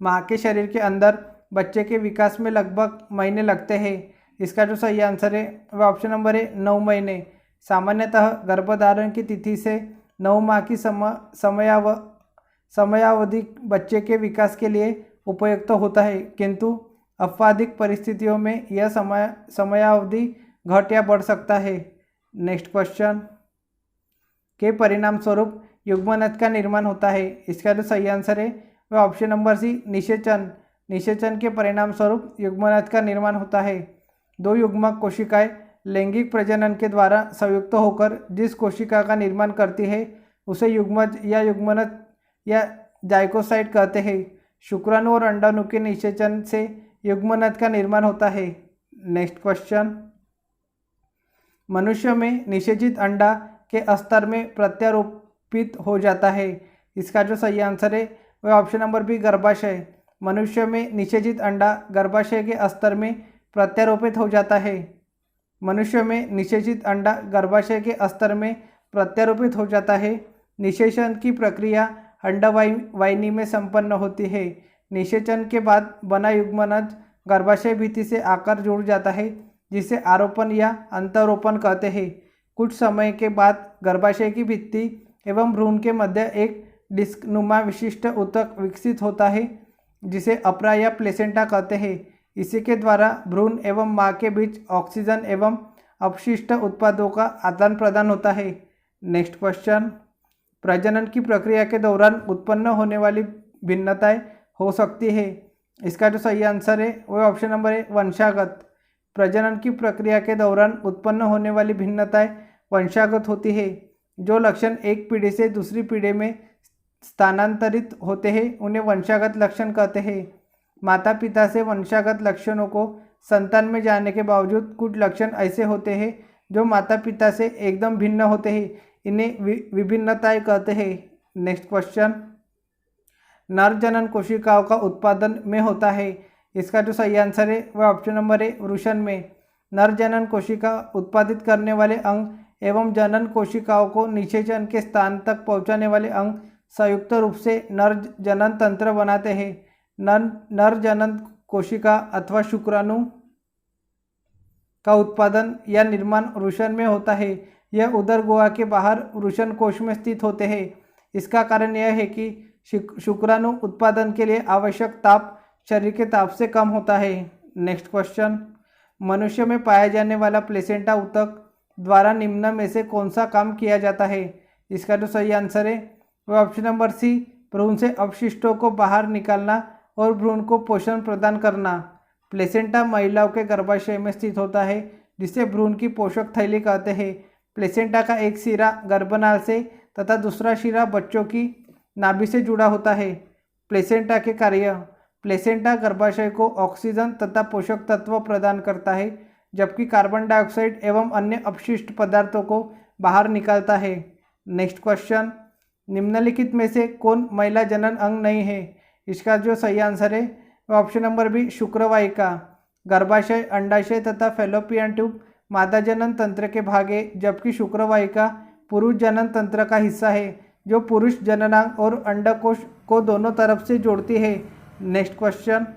माँ के शरीर के अंदर बच्चे के विकास में लगभग महीने लगते हैं। इसका जो सही आंसर है वह ऑप्शन नंबर है, 9 महीने। सामान्यतः गर्भधारण की तिथि से 9 माह की समयावधि बच्चे के विकास के लिए उपयुक्त होता है, किंतु अपवादिक परिस्थितियों में यह समयावधि घट या बढ़ सकता है। नेक्स्ट क्वेश्चन, के परिणाम स्वरूप युग्मनज का निर्माण होता है। इसका जो सही आंसर है वह ऑप्शन नंबर सी, निषेचन। निषेचन के परिणाम स्वरूप युग्मनज का निर्माण होता है। 2 युग्मक कोशिकाएं लैंगिक प्रजनन के द्वारा संयुक्त होकर जिस कोशिका का निर्माण करती है उसे युग्मज या युग्मनज या जाइगोसाइट कहते हैं। शुक्राणु और अंडाणु के निषेचन से युग्मनज का निर्माण होता है। नेक्स्ट क्वेश्चन, मनुष्य में निषेचित अंडा के अस्तर में प्रत्यारोपित हो जाता है। इसका जो सही आंसर है वह ऑप्शन नंबर बी, गर्भाशय। मनुष्य में निषेचित अंडा गर्भाशय के अस्तर में प्रत्यारोपित हो जाता है। मनुष्य में निषेचित अंडा गर्भाशय के अस्तर में प्रत्यारोपित हो जाता है। निषेचन की प्रक्रिया अंडवाहिनी में संपन्न होती है। निषेचन के बाद बना युग्मनज गर्भाशय भित्ति से आकर जुड़ जाता है, जिसे आरोपण या अंतरोपण कहते हैं। कुछ समय के बाद गर्भाशय की भित्ति एवं भ्रूण के मध्य एक डिस्क नुमा विशिष्ट ऊतक विकसित होता है, जिसे अपरा या प्लेसेंटा कहते हैं। इसी के द्वारा भ्रूण एवं माँ के बीच ऑक्सीजन एवं अपशिष्ट उत्पादों का आदान प्रदान होता है। नेक्स्ट क्वेश्चन, प्रजनन की प्रक्रिया के दौरान उत्पन्न होने वाली भिन्नताएं हो सकती है। इसका जो सही आंसर है वह ऑप्शन नंबर है, वंशागत। प्रजनन की प्रक्रिया के दौरान उत्पन्न होने वाली भिन्नताएं वंशागत होती है। जो लक्षण एक पीढ़ी से दूसरी पीढ़ी में स्थानांतरित होते हैं उन्हें वंशागत लक्षण कहते हैं। माता पिता से वंशागत लक्षणों को संतान में जाने के बावजूद कुछ लक्षण ऐसे होते हैं जो माता पिता से एकदम भिन्न होते हैं, इन्हें विभिन्नताएं कहते हैं। नेक्स्ट क्वेश्चन, नर जनन कोशिकाओं का उत्पादन में होता है। इसका जो सही आंसर है वह ऑप्शन नंबर है, वृषण में। नर जनन कोशिका उत्पादित करने वाले अंग एवं जनन कोशिकाओं को निषेचन के स्थान तक पहुंचाने वाले अंग संयुक्त रूप से नर जनन तंत्र बनाते हैं। नर जनन कोशिका अथवा शुक्राणु का उत्पादन या निर्माण वृषण में होता है। यह उदर गुहा के बाहर वृषण कोश में स्थित होते हैं। इसका कारण यह है कि शुक्राणु उत्पादन के लिए आवश्यक ताप शरीर के ताप से कम होता है। नेक्स्ट क्वेश्चन, मनुष्य में पाया जाने वाला प्लेसेंटा ऊतक द्वारा निम्न में से कौन सा काम किया जाता है। इसका जो सही आंसर है वह ऑप्शन नंबर सी, भ्रूण से अपशिष्टों को बाहर निकालना और भ्रूण को पोषण प्रदान करना। प्लेसेंटा महिलाओं के गर्भाशय में स्थित होता है, जिसे भ्रूण की पोषक थैली कहते हैं। प्लेसेंटा का एक सिरा गर्भनाल से तथा दूसरा सिरा बच्चों की नाभि से जुड़ा होता है। प्लेसेंटा के कार्य, प्लेसेंटा गर्भाशय को ऑक्सीजन तथा पोषक तत्व प्रदान करता है, जबकि कार्बन डाइऑक्साइड एवं अन्य अपशिष्ट पदार्थों को बाहर निकालता है। नेक्स्ट क्वेश्चन, निम्नलिखित में से कौन महिला जनन अंग नहीं है। इसका जो सही आंसर है वह ऑप्शन नंबर बी, शुक्रवाहिका। गर्भाशय, अंडाशय तथा फैलोपियन ट्यूब मादा जनन तंत्र के भाग है, जबकि शुक्रवाहिका पुरुष जनन तंत्र का हिस्सा है, जो पुरुष जननांग और अंडकोश को दोनों तरफ से जोड़ती है। नेक्स्ट क्वेश्चन,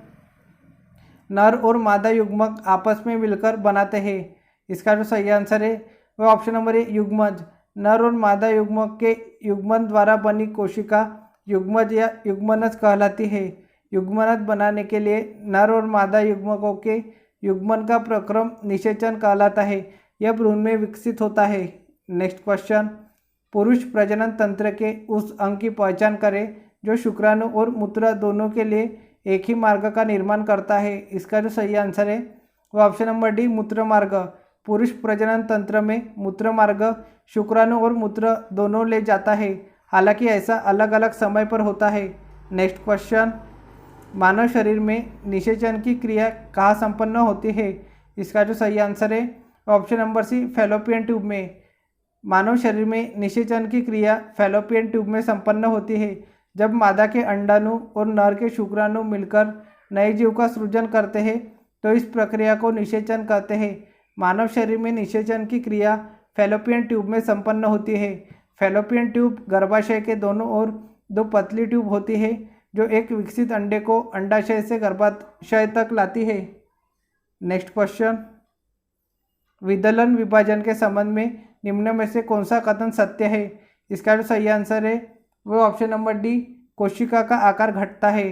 नर और मादा युग्मक आपस में मिलकर बनाते हैं। इसका जो सही आंसर है वह ऑप्शन नंबर है, युग्मज। नर और मादा युग्मक के युग्मन द्वारा बनी कोशिका युग्मज या युग्मनज कहलाती है। युग्मनज बनाने के लिए नर और मादा युग्मकों के युग्मन का प्रक्रम निषेचन कहलाता है। यह भ्रूण में विकसित होता है। नेक्स्ट क्वेश्चन, पुरुष प्रजनन तंत्र के उस अंग की पहचान करें जो शुक्राणु और मूत्र दोनों के लिए एक ही मार्ग का निर्माण करता है। इसका जो सही आंसर है वो ऑप्शन नंबर डी मूत्र मार्ग। पुरुष प्रजनन तंत्र में मूत्र मार्ग शुक्राणु और मूत्र दोनों ले जाता है, हालांकि ऐसा अलग अलग समय पर होता है। नेक्स्ट क्वेश्चन, मानव शरीर में निषेचन की क्रिया कहाँ संपन्न होती है? इसका जो सही आंसर है option number C fallopian tube में। मानव शरीर में निषेचन की क्रिया फैलोपियन ट्यूब में संपन्न होती है। जब मादा के अंडाणु और नर के शुक्राणु मिलकर नए जीव का सृजन करते हैं तो इस प्रक्रिया को निषेचन कहते हैं। मानव शरीर में निषेचन की क्रिया फैलोपियन ट्यूब में संपन्न होती है। फैलोपियन ट्यूब गर्भाशय के दोनों ओर दो पतली ट्यूब होती है जो एक विकसित अंडे को अंडाशय से गर्भाशय तक लाती है। नेक्स्ट क्वेश्चन, विदलन विभाजन के संबंध में निम्न में से कौन सा कथन सत्य है? इसका जो सही आंसर है वो ऑप्शन नंबर डी कोशिका का आकार घटता है।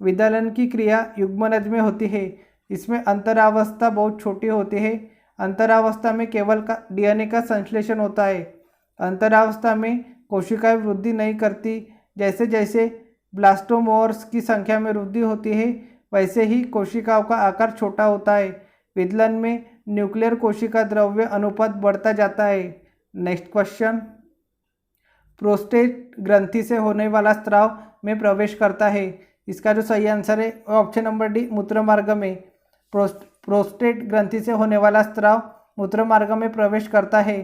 विदलन की क्रिया युग्मनज में होती है। इसमें अंतरावस्था बहुत छोटी होती है। अंतरावस्था में केवल डीएनए का संश्लेषण होता है। अंतरावस्था में कोशिकाएं वृद्धि नहीं करती। जैसे जैसे ब्लास्टोमोर्स की संख्या में वृद्धि होती है वैसे ही कोशिकाओं का आकार छोटा होता है। विदलन में न्यूक्लियर कोशिका द्रव्य अनुपात बढ़ता जाता है। नेक्स्ट क्वेश्चन, प्रोस्टेट ग्रंथि से होने वाला स्राव में प्रवेश करता है। इसका जो सही आंसर है ऑप्शन नंबर डी मूत्र मार्ग में। प्रोस्टेट ग्रंथि से होने वाला स्राव मूत्र मार्ग में प्रवेश करता है।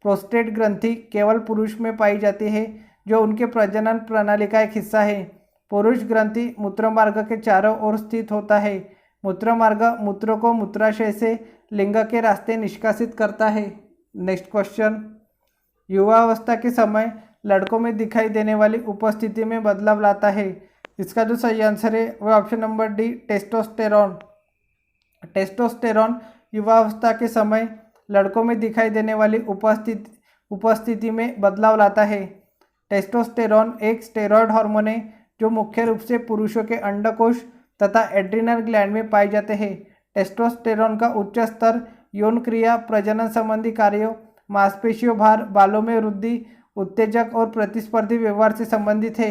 प्रोस्टेट ग्रंथि केवल पुरुष में पाई जाती है जो उनके प्रजनन प्रणाली का एक हिस्सा है। पुरुष ग्रंथि मूत्र मार्ग के चारों ओर स्थित होता है। मूत्र मार्ग मूत्र को मूत्राशय से लिंग के रास्ते निष्कासित करता है। नेक्स्ट क्वेश्चन, युवावस्था के समय लड़कों में दिखाई देने वाली उपस्थिति में बदलाव लाता है। इसका जो सही आंसर है वह option number D testosterone. Testosterone युवावस्था के समय लड़कों में दिखाई देने वाली उपस्थिति में बदलाव लाता है। टेस्टोस्टेरॉन एक स्टेरॉयड हार्मोन है जो मुख्य रूप से पुरुषों के अंडकोश तथा एड्रिनल ग्लैंड में पाए जाते हैं। टेस्टोस्टेरॉन का उच्च स्तर यौन क्रिया, प्रजनन संबंधी कार्यों, मांसपेशियों भार, बालों में वृद्धि, उत्तेजक और प्रतिस्पर्धी व्यवहार से संबंधित है।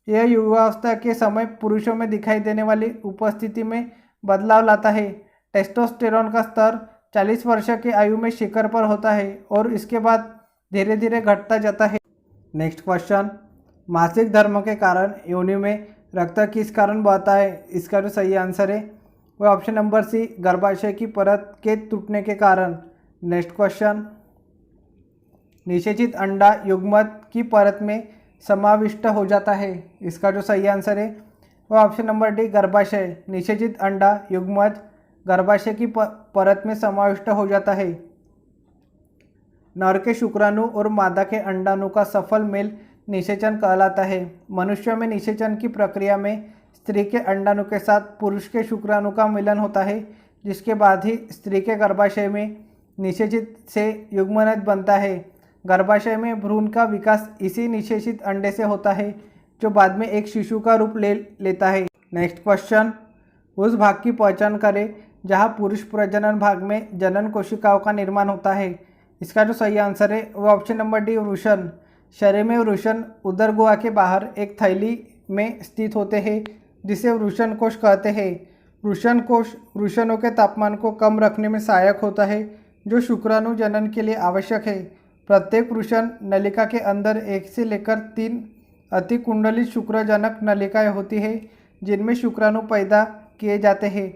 यह युवावस्था के समय पुरुषों में दिखाई देने वाली उपस्थिति में बदलाव लाता है। टेस्टोस्टेरॉन का स्तर 40 वर्ष की आयु में शिखर पर होता है और इसके बाद धीरे धीरे घटता जाता है। नेक्स्ट क्वेश्चन, मासिक धर्म के कारण योनि में रक्त किस कारण बहता है? इसका जो सही आंसर है वह ऑप्शन नंबर सी गर्भाशय की परत के टूटने के कारण। नेक्स्ट क्वेश्चन, निषेचित अंडा युग्मज की परत में समाविष्ट हो जाता है। इसका जो सही आंसर है वह ऑप्शन नंबर डी गर्भाशय। निषेचित अंडा युग्मज गर्भाशय की परत में समाविष्ट हो जाता है। नर के शुक्राणु और मादा के अंडाणु का सफल मेल निषेचन कहलाता है। मनुष्य में निषेचन की प्रक्रिया में स्त्री के अंडाणु के साथ पुरुष के शुक्राणु का मिलन होता है, जिसके बाद ही स्त्री के गर्भाशय में निषेचित से युग्मनज बनता है। गर्भाशय में भ्रूण का विकास इसी निषेचित अंडे से होता है जो बाद में एक शिशु का रूप लेता है। नेक्स्ट क्वेश्चन, उस भाग की पहचान करें जहां पुरुष प्रजनन भाग में जनन कोशिकाओं का निर्माण होता है। इसका जो सही आंसर है वह ऑप्शन नंबर डी वृषण। शरीर में वृषण उदर गुहा के बाहर एक थैली में स्थित होते हैं जिसे वृषण कोश कहते हैं। वृषण कोश वृषणों के तापमान को कम रखने में सहायक होता है जो शुक्राणु जनन के लिए आवश्यक है। प्रत्येक वृषण नलिका के अंदर 1 से लेकर 3 अतिकुंडलित शुक्रजनक नलिकाएं होती है जिनमें शुक्राणु पैदा किए जाते हैं।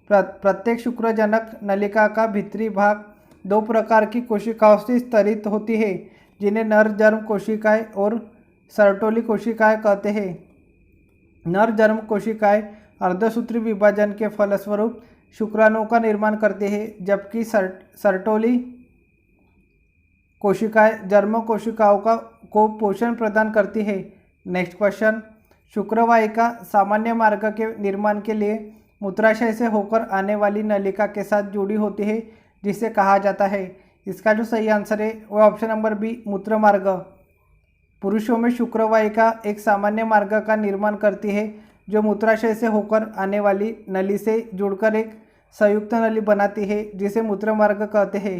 प्रत्येक शुक्रजनक नलिका का भीतरी भाग 2 प्रकार की कोशिकाओं से स्तरित होती है जिन्हें नर जर्म कोशिकाएं और सर्टोली कोशिकाएं कहते हैं। नर जर्म कोशिकाएं अर्धसूत्री विभाजन के फलस्वरूप शुक्राणुओं का निर्माण करते हैं, जबकि सर्टोली कोशिकाएं जर्म कोशिकाओं को पोषण प्रदान करती है। नेक्स्ट क्वेश्चन, शुक्रवाहिका सामान्य मार्ग के निर्माण के लिए मूत्राशय से होकर आने वाली नलिका के साथ जुड़ी होती है जिसे कहा जाता है। इसका जो सही आंसर है वह ऑप्शन नंबर बी मूत्र मार्ग। पुरुषों में शुक्रवाहिका एक सामान्य मार्ग का निर्माण करती है जो मूत्राशय से होकर आने वाली नली से जुड़कर एक संयुक्त नली बनाती है जिसे मूत्र मार्ग कहते हैं।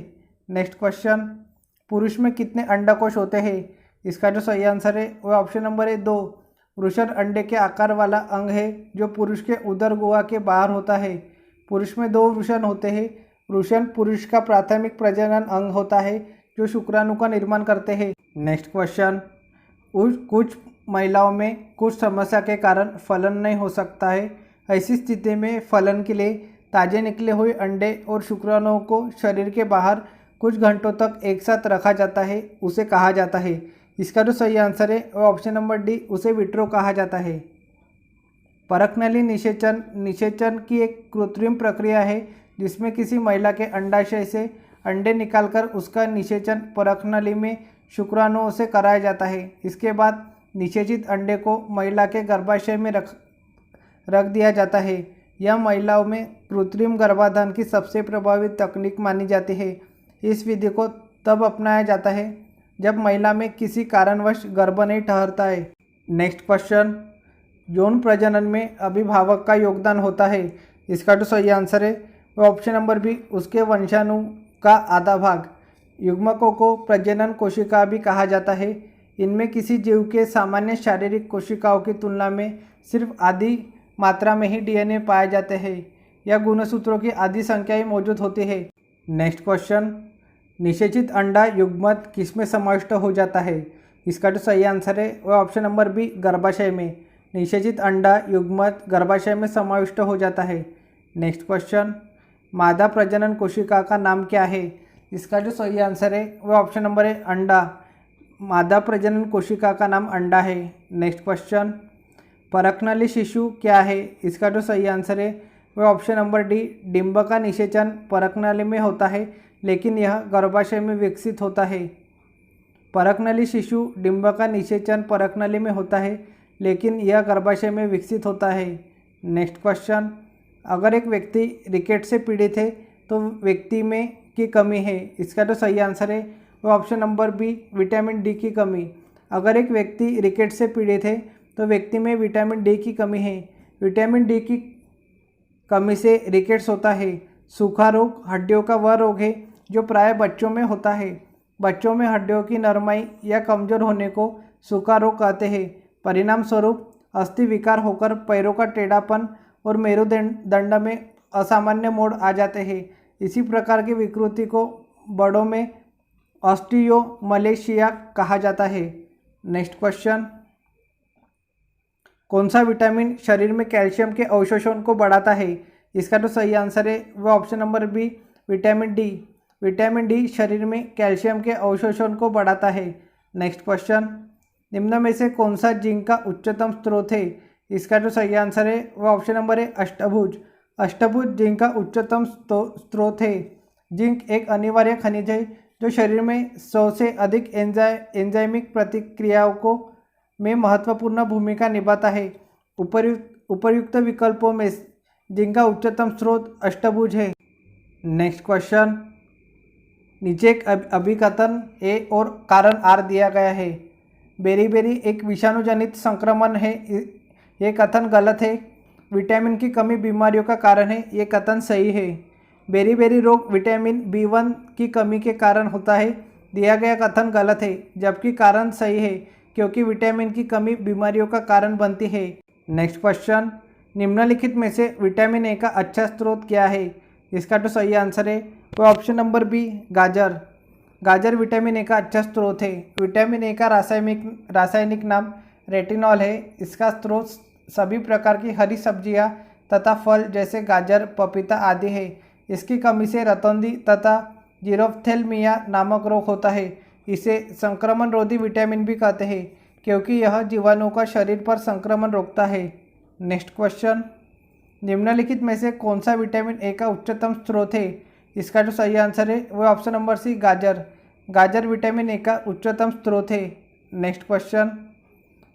नेक्स्ट क्वेश्चन, पुरुष में कितने अंडकोश होते हैं? इसका जो सही आंसर है वह ऑप्शन नंबर है 2। वृषण अंडे के आकार वाला अंग है जो पुरुष के उदर गुहा के बाहर होता है। पुरुष में 2 वृषण होते हैं। वृषण पुरुष का प्राथमिक प्रजनन अंग होता है जो शुक्राणु का निर्माण करते हैं। नेक्स्ट क्वेश्चन, कुछ महिलाओं में कुछ समस्या के कारण फलन नहीं हो सकता है। ऐसी स्थिति में फलन के लिए ताजे निकले हुए अंडे और शुक्राणुओं को शरीर के बाहर कुछ घंटों तक एक साथ रखा जाता है, उसे कहा जाता है। इसका जो सही आंसर है वो ऑप्शन नंबर डी, उसे विट्रो कहा जाता है। परखनली निषेचन की एक कृत्रिम प्रक्रिया है जिसमें किसी महिला के अंडाशय से अंडे निकालकर उसका निषेचन परखनली में शुक्राणुओं से कराया जाता है। इसके बाद निषेचित अंडे को महिला के गर्भाशय में रख दिया जाता है। यह महिलाओं में कृत्रिम गर्भाधान की सबसे प्रभावी तकनीक मानी जाती है। इस विधि को तब अपनाया जाता है जब महिला में किसी कारणवश गर्भ नहीं ठहरता है। नेक्स्ट क्वेश्चन, यौन प्रजनन में अभिभावक का योगदान होता है। इसका जो सही आंसर है वो ऑप्शन नंबर बी, उसके वंशाणु का आधा भाग। युग्मकों को प्रजनन कोशिका भी कहा जाता है। इनमें किसी जीव के सामान्य शारीरिक कोशिकाओं की तुलना में सिर्फ आधी मात्रा में ही डीएनए पाए जाते हैं। यह गुणसूत्रों की आधी संख्या ही मौजूद होती है। नेक्स्ट क्वेश्चन, निषेचित अंडा युग्मक किसमें समाविष्ट हो जाता है। इसका जो सही आंसर है वह ऑप्शन नंबर बी, गर्भाशय में। निषेचित अंडा युग्मक गर्भाशय में समाविष्ट हो जाता है। नेक्स्ट क्वेश्चन, मादा प्रजनन कोशिका का नाम क्या है। इसका जो सही आंसर है वह ऑप्शन नंबर है, अंडा। मादा प्रजनन कोशिका का नाम अंडा है। नेक्स्ट क्वेश्चन, परखनली शिशु क्या है। इसका जो सही आंसर है वह ऑप्शन नंबर डी, डिंब का निषेचन परखनली में होता है लेकिन यह गर्भाशय में विकसित होता है। परखनली शिशु डिंब का निषेचन परखनली में होता है लेकिन यह गर्भाशय में विकसित होता है। नेक्स्ट क्वेश्चन, अगर एक व्यक्ति रिकेट से पीड़ित है तो व्यक्ति में की कमी है। इसका जो सही आंसर है वह option number B, vitamin D की कमी। अगर एक व्यक्ति रिकेट से पीड़ित है तो व्यक्ति में विटामिन डी की कमी है। विटामिन डी की कमी से रिकेट्स होता है। सूखा रोग हड्डियों का वह रोग है जो प्राय बच्चों में होता है। बच्चों में हड्डियों की नरमाई या कमज़ोर होने को सूखा रोग कहते हैं। परिणाम स्वरूप अस्थि विकार होकर पैरों का टेढ़ापन और मेरुदंड में असामान्य मोड़ आ जाते हैं। इसी प्रकार की विकृति को बड़ों में ऑस्टियोमलेशिया कहा जाता है। नेक्स्ट क्वेश्चन, कौन सा विटामिन शरीर में कैल्शियम के अवशोषण को बढ़ाता है। इसका जो सही आंसर है वह option number B, vitamin D. Vitamin D शरीर में कैल्शियम के अवशोषण को बढ़ाता है। नेक्स्ट क्वेश्चन, निम्न में से कौन सा जिंक का उच्चतम स्रोत है। इसका जो सही आंसर है वह ऑप्शन नंबर है, अष्टभुज। अष्टभुज जिंक का उच्चतम स्रोत है। जिंक एक अनिवार्य खनिज है जो शरीर में 100 से अधिक एंजाइमिक प्रतिक्रियाओं में महत्वपूर्ण भूमिका निभाता है। उपर्युक्त विकल्पों में जिंक का उच्चतम स्रोत अष्टभुज है। नेक्स्ट क्वेश्चन, नीचे एक अभिकथन ए और कारण आर दिया गया है। बेरीबेरी एक विषाणुजनित संक्रमण है, ये कथन गलत है। विटामिन की कमी बीमारियों का कारण है, ये कथन सही है। बेरीबेरी रोग विटामिन B1 की कमी के कारण होता है, दिया गया कथन गलत है, जबकि कारण सही है क्योंकि विटामिन की कमी बीमारियों का कारण बनती है। नेक्स्ट क्वेश्चन, निम्नलिखित में से विटामिन ए का अच्छा स्रोत क्या है। इसका जो सही आंसर है वो ऑप्शन नंबर बी, गाजर। गाजर विटामिन ए का अच्छा स्रोत है। विटामिन ए का रासायनिक नाम रेटिनॉल है। इसका स्रोत सभी प्रकार की हरी सब्जियां तथा फल जैसे गाजर, पपीता आदि है। इसकी कमी से रतौंधी तथा जीरोफ्थेल्मिया नामक रोग होता है। इसे संक्रमण रोधी विटामिन भी कहते हैं क्योंकि यह जीवाणुओं का शरीर पर संक्रमण रोकता है। नेक्स्ट क्वेश्चन, निम्नलिखित में से कौन सा विटामिन ए का उच्चतम स्रोत है। इसका जो सही आंसर है वह ऑप्शन नंबर सी, गाजर। गाजर विटामिन ए का उच्चतम स्रोत है। नेक्स्ट क्वेश्चन,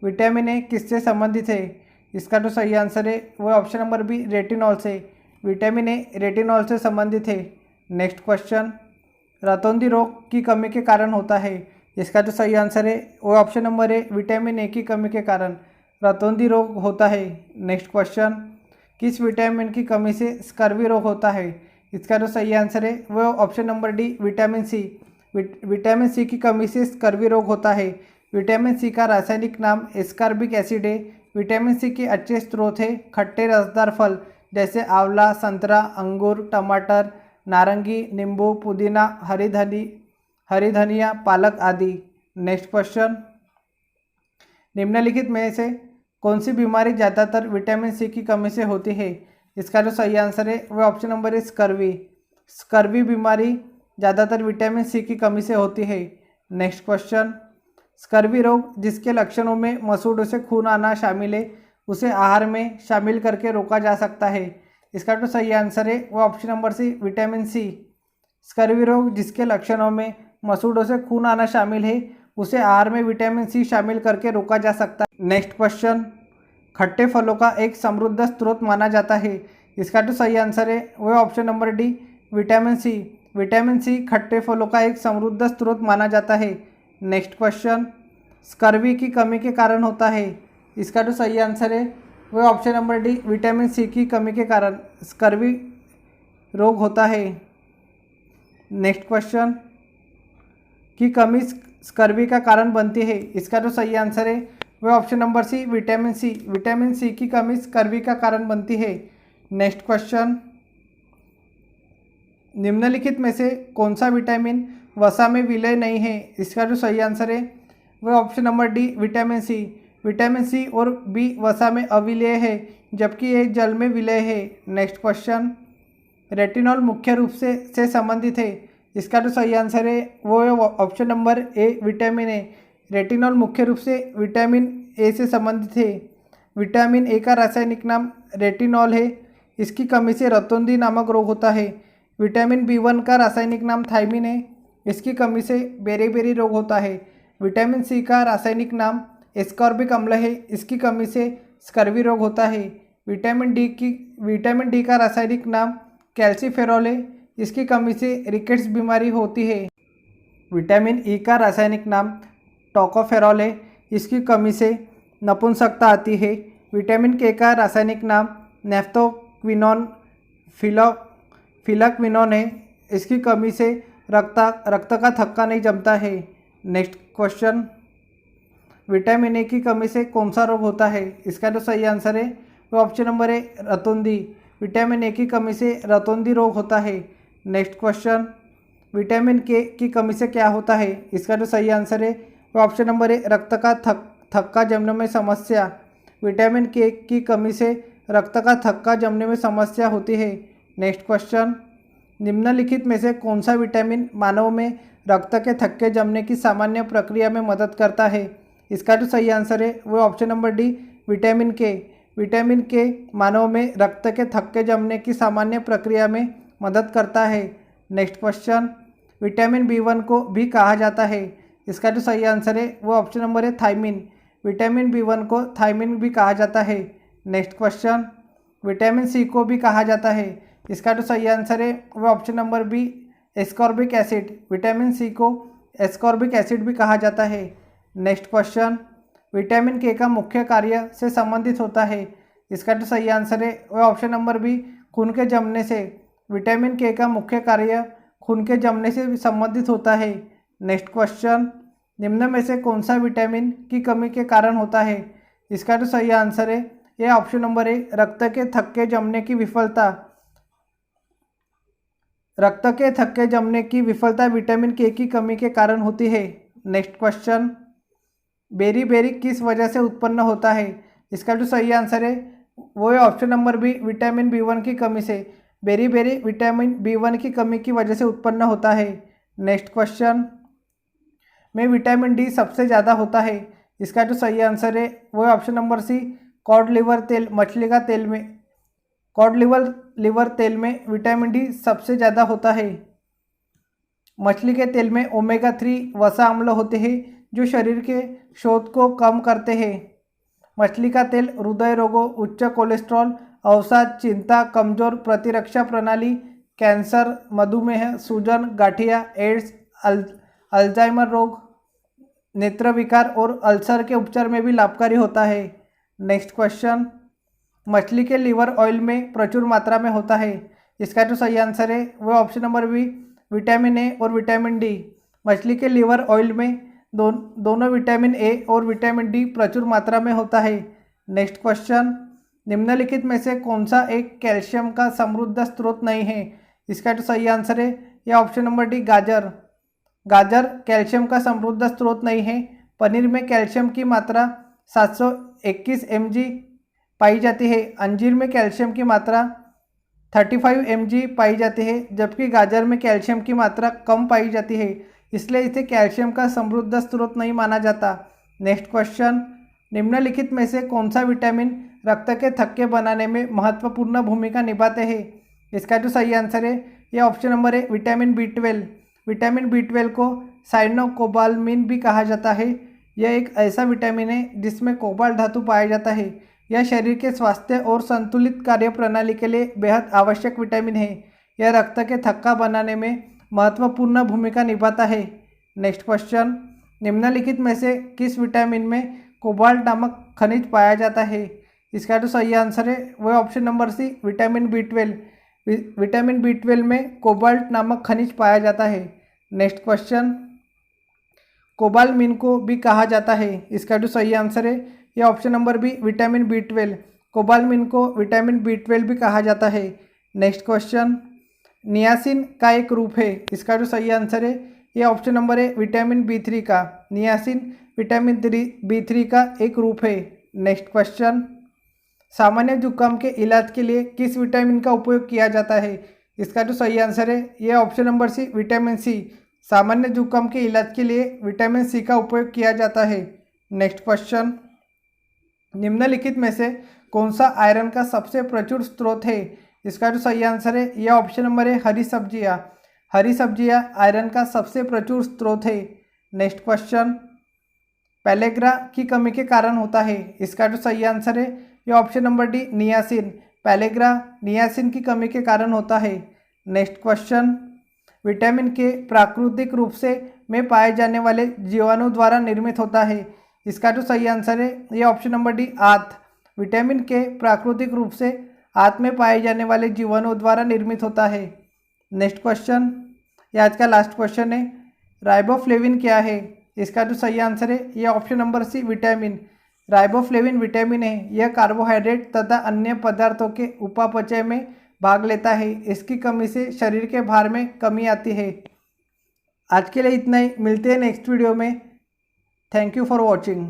विटामिन ए किससे संबंधित है। इसका जो सही आंसर है वह ऑप्शन नंबर बी, रेटिनॉल से। विटामिन ए रेटिनॉल से संबंधित है। नेक्स्ट क्वेश्चन, रतौंधी रोग की कमी के कारण होता है। इसका जो सही आंसर है वह ऑप्शन नंबर है, विटामिन ए की कमी के कारण रतौंधी रोग होता है। नेक्स्ट क्वेश्चन, किस विटामिन की कमी से स्कर्वी रोग होता है। इसका जो सही आंसर है वह option number D, vitamin C. Vitamin C की कमी से स्कर्वी रोग होता है। विटामिन सी का रासायनिक नाम एस्कॉर्बिक एसिड है। विटामिन सी के अच्छे स्रोत है खट्टे रसदार फल जैसे आंवला, संतरा, अंगूर, टमाटर, नारंगी, नींबू, पुदीना, हरी धनिया, पालक आदि। नेक्स्ट क्वेश्चन, निम्नलिखित में से कौन सी बीमारी ज़्यादातर विटामिन सी की कमी से होती है? इसका जो सही आंसर है वह ऑप्शन नंबर है स्कर्वी। स्कर्वी बीमारी ज़्यादातर विटामिन सी की कमी से होती है। नेक्स्ट क्वेश्चन, स्कर्वी रोग जिसके लक्षणों में मसूड़ों से खून आना शामिल है उसे आहार में शामिल करके रोका जा सकता है। इसका जो सही आंसर है वह option number C vitamin C. Scurvy रोग जिसके लक्षणों में मसूड़ों से खून आना शामिल है उसे आहार में विटामिन सी शामिल करके रोका जा सकता है। नेक्स्ट क्वेश्चन, खट्टे फलों का एक समृद्ध स्रोत माना जाता है। इसका जो सही आंसर है वह option number D vitamin C. Vitamin C खट्टे फलों का एक समृद्ध स्रोत माना जाता है। नेक्स्ट क्वेश्चन, स्कर्वी की कमी के कारण होता है। इसका जो सही आंसर है वह option number D vitamin C की कमी के कारण स्कर्वी रोग होता है। नेक्स्ट क्वेश्चन, की कमी स्कर्वी का कारण बनती है। इसका जो सही आंसर है वह option number C vitamin C. Vitamin C की कमी स्कर्वी का कारण बनती है। नेक्स्ट क्वेश्चन, निम्नलिखित में से कौन सा विटामिन वसा में विलय नहीं है? इसका जो सही आंसर है वह option number D vitamin C. Vitamin C और बी वसा में अविलय है जबकि ये जल में विलय है। नेक्स्ट क्वेश्चन, रेटिनॉल मुख्य रूप से संबंधित है। इसका जो सही आंसर है वो है option number A vitamin A. Retinol मुख्य रूप से विटामिन ए से संबंधित है। विटामिन ए का रासायनिक नाम रेटिनॉल है। इसकी कमी से रतौंधी नामक रोग होता है। विटामिन बी1 का रासायनिक नाम थायमिन है। इसकी कमी से बेरी रोग होता है। विटामिन सी का रासायनिक नाम एस्कॉर्बिक अम्ल है। इसकी कमी से स्कर्वी रोग होता है। विटामिन डी का रासायनिक नाम कैल्सीफेरॉल है। इसकी कमी से रिकेट्स बीमारी होती है। विटामिन ई का रासायनिक नाम टोकोफेरॉल है। इसकी कमी से नपुंसकता आती है। विटामिन के का रासायनिक नाम नेफ्थोक्विनोन फिलक्विनोन है। इसकी कमी से रक्त का थक्का नहीं जमता है। नेक्स्ट क्वेश्चन, विटामिन ए की कमी से कौन सा रोग होता है? इसका जो सही आंसर है वो ऑप्शन नंबर ए रतौंधी। विटामिन ए की कमी से रतौंधी रोग होता है। नेक्स्ट क्वेश्चन, विटामिन के की कमी से क्या होता है? इसका जो सही आंसर है वो ऑप्शन नंबर ए रक्त का थक्का जमने में समस्या। विटामिन के की कमी से रक्त का थक्का जमने में समस्या होती है। नेक्स्ट क्वेश्चन, निम्नलिखित में से कौन सा विटामिन मानव में रक्त के थक्के जमने की सामान्य प्रक्रिया में मदद करता है? इसका जो सही आंसर है वो ऑप्शन नंबर डी विटामिन के। विटामिन के मानव में रक्त के थक्के जमने की सामान्य प्रक्रिया में मदद करता है। नेक्स्ट क्वेश्चन, विटामिन बी1 को भी कहा जाता है। इसका जो सही आंसर है वो ऑप्शन नंबर है थायमिन। विटामिन बी1 को थायमिन भी कहा जाता है। नेक्स्ट क्वेश्चन, विटामिन सी को भी कहा जाता है। इसका जो सही आंसर है वो option number B ascorbic acid. Vitamin C को एस्कॉर्बिक एसिड भी कहा जाता है। नेक्स्ट क्वेश्चन, विटामिन के का मुख्य कार्य से संबंधित होता है। इसका जो सही आंसर है वह ऑप्शन नंबर बी खून के जमने से। विटामिन के का मुख्य कार्य खून के जमने से भी संबंधित होता है। नेक्स्ट क्वेश्चन, निम्न में से कौन सा विटामिन की कमी के कारण होता है? इसका जो सही आंसर है यह ऑप्शन नंबर ए रक्त के थक्के जमने की विफलता। रक्त के थक्के जमने की विफलता विटामिन के की कमी के कारण होती है। नेक्स्ट क्वेश्चन, बेरी किस वजह से उत्पन्न होता है? इसका जो सही आंसर है वो है ऑप्शन नंबर बी विटामिन बी1 की कमी से। बेरी विटामिन बी1 की कमी की वजह से उत्पन्न होता है। नेक्स्ट क्वेश्चन, में विटामिन डी सबसे ज़्यादा होता है। इसका जो सही आंसर है वो है option number C cod liver तेल। मछली का तेल में कॉड लिवर तेल में विटामिन डी सबसे ज़्यादा होता है। मछली के तेल में ओमेगा 3 वसा अम्ल होते हैं जो शरीर के शोथ को कम करते हैं। मछली का तेल हृदय रोगों, उच्च कोलेस्ट्रॉल, अवसाद, चिंता, कमजोर प्रतिरक्षा प्रणाली, कैंसर, मधुमेह, सूजन, गठिया, एड्स, अल्जाइमर रोग, नेत्र विकार और अल्सर के उपचार में भी लाभकारी होता है। नेक्स्ट क्वेश्चन, मछली के लिवर ऑयल में प्रचुर मात्रा में होता है। इसका जो सही आंसर है वह option number B vitamin A और विटामिन डी। मछली के लिवर ऑयल में दोनों विटामिन ए और विटामिन डी प्रचुर मात्रा में होता है। नेक्स्ट क्वेश्चन, निम्नलिखित में से कौन सा एक कैल्शियम का समृद्ध स्रोत नहीं है? इसका जो सही आंसर है यह ऑप्शन नंबर डी गाजर। गाजर कैल्शियम का समृद्ध स्रोत नहीं है। पनीर में कैल्शियम की मात्रा 721 mg पाई जाती है। अंजीर में कैल्शियम की मात्रा 35 mg पाई जाती है, जबकि गाजर में कैल्शियम की मात्रा कम पाई जाती है, इसलिए इसे कैल्शियम का समृद्ध स्रोत नहीं माना जाता। नेक्स्ट क्वेश्चन, निम्नलिखित में से कौन सा विटामिन रक्त के थक्के बनाने में महत्वपूर्ण भूमिका निभाते हैं? इसका जो सही आंसर है यह ऑप्शन नंबर है विटामिन B12। विटामिन B12 को साइनोकोबालामिन भी कहा जाता है। यह एक ऐसा विटामिन है जिसमें कोबाल्ट धातु पाया जाता है। यह शरीर के स्वास्थ्य और संतुलित कार्य प्रणाली के लिए बेहद आवश्यक विटामिन है। यह रक्त के थक्का बनाने में महत्वपूर्ण भूमिका निभाता है। नेक्स्ट क्वेश्चन, निम्नलिखित में से किस विटामिन में कोबाल्ट नामक खनिज पाया जाता है? इसका जो सही आंसर है वह option number C vitamin B12। Vitamin B12 में कोबाल्ट नामक खनिज पाया जाता है। नेक्स्ट क्वेश्चन, कोबालामिन को भी कहा जाता है। इसका जो सही आंसर है यह option number B vitamin B12। Cobalamin को विटामिन B12 भी कहा जाता है। नेक्स्ट क्वेश्चन, नियासिन का एक रूप है। इसका जो सही आंसर है यह ऑप्शन नंबर है विटामिन B3 का। नियासिन विटामिन B3 का एक रूप है। नेक्स्ट क्वेश्चन, सामान्य जुकाम के इलाज के लिए किस विटामिन का उपयोग किया जाता है? इसका जो सही आंसर है यह option number C vitamin C. सामान्य जुकाम के इलाज के लिए विटामिन सी का उपयोग किया जाता है। नेक्स्ट क्वेश्चन, निम्नलिखित में से कौन सा आयरन का सबसे प्रचुर स्रोत है? इसका जो सही आंसर है यह ऑप्शन नंबर है हरी सब्जियाँ। हरी सब्जियाँ आयरन का सबसे प्रचुर स्रोत है। नेक्स्ट क्वेश्चन, पेलेग्रा की कमी के कारण होता है। इसका जो सही आंसर है यह option number D niacin. Pellagra niacin की कमी के कारण होता है। नेक्स्ट क्वेश्चन, विटामिन के प्राकृतिक रूप से में पाए जाने वाले जीवाणु द्वारा निर्मित होता है। इसका जो सही आंसर है यह ऑप्शन नंबर डी आंत। विटामिन के प्राकृतिक रूप से आंत में पाए जाने वाले जीवाणु द्वारा निर्मित होता है। नेक्स्ट क्वेश्चन, ये आज का लास्ट क्वेश्चन है, राइबोफ्लेविन क्या है? इसका जो सही आंसर है यह option number C vitamin. Riboflavin vitamin है। यह कार्बोहाइड्रेट तथा अन्य पदार्थों के उपापचय में भाग लेता है। इसकी कमी से शरीर के भार में कमी आती है। आज के लिए इतना ही, मिलते हैं नेक्स्ट वीडियो में। Thank you for watching.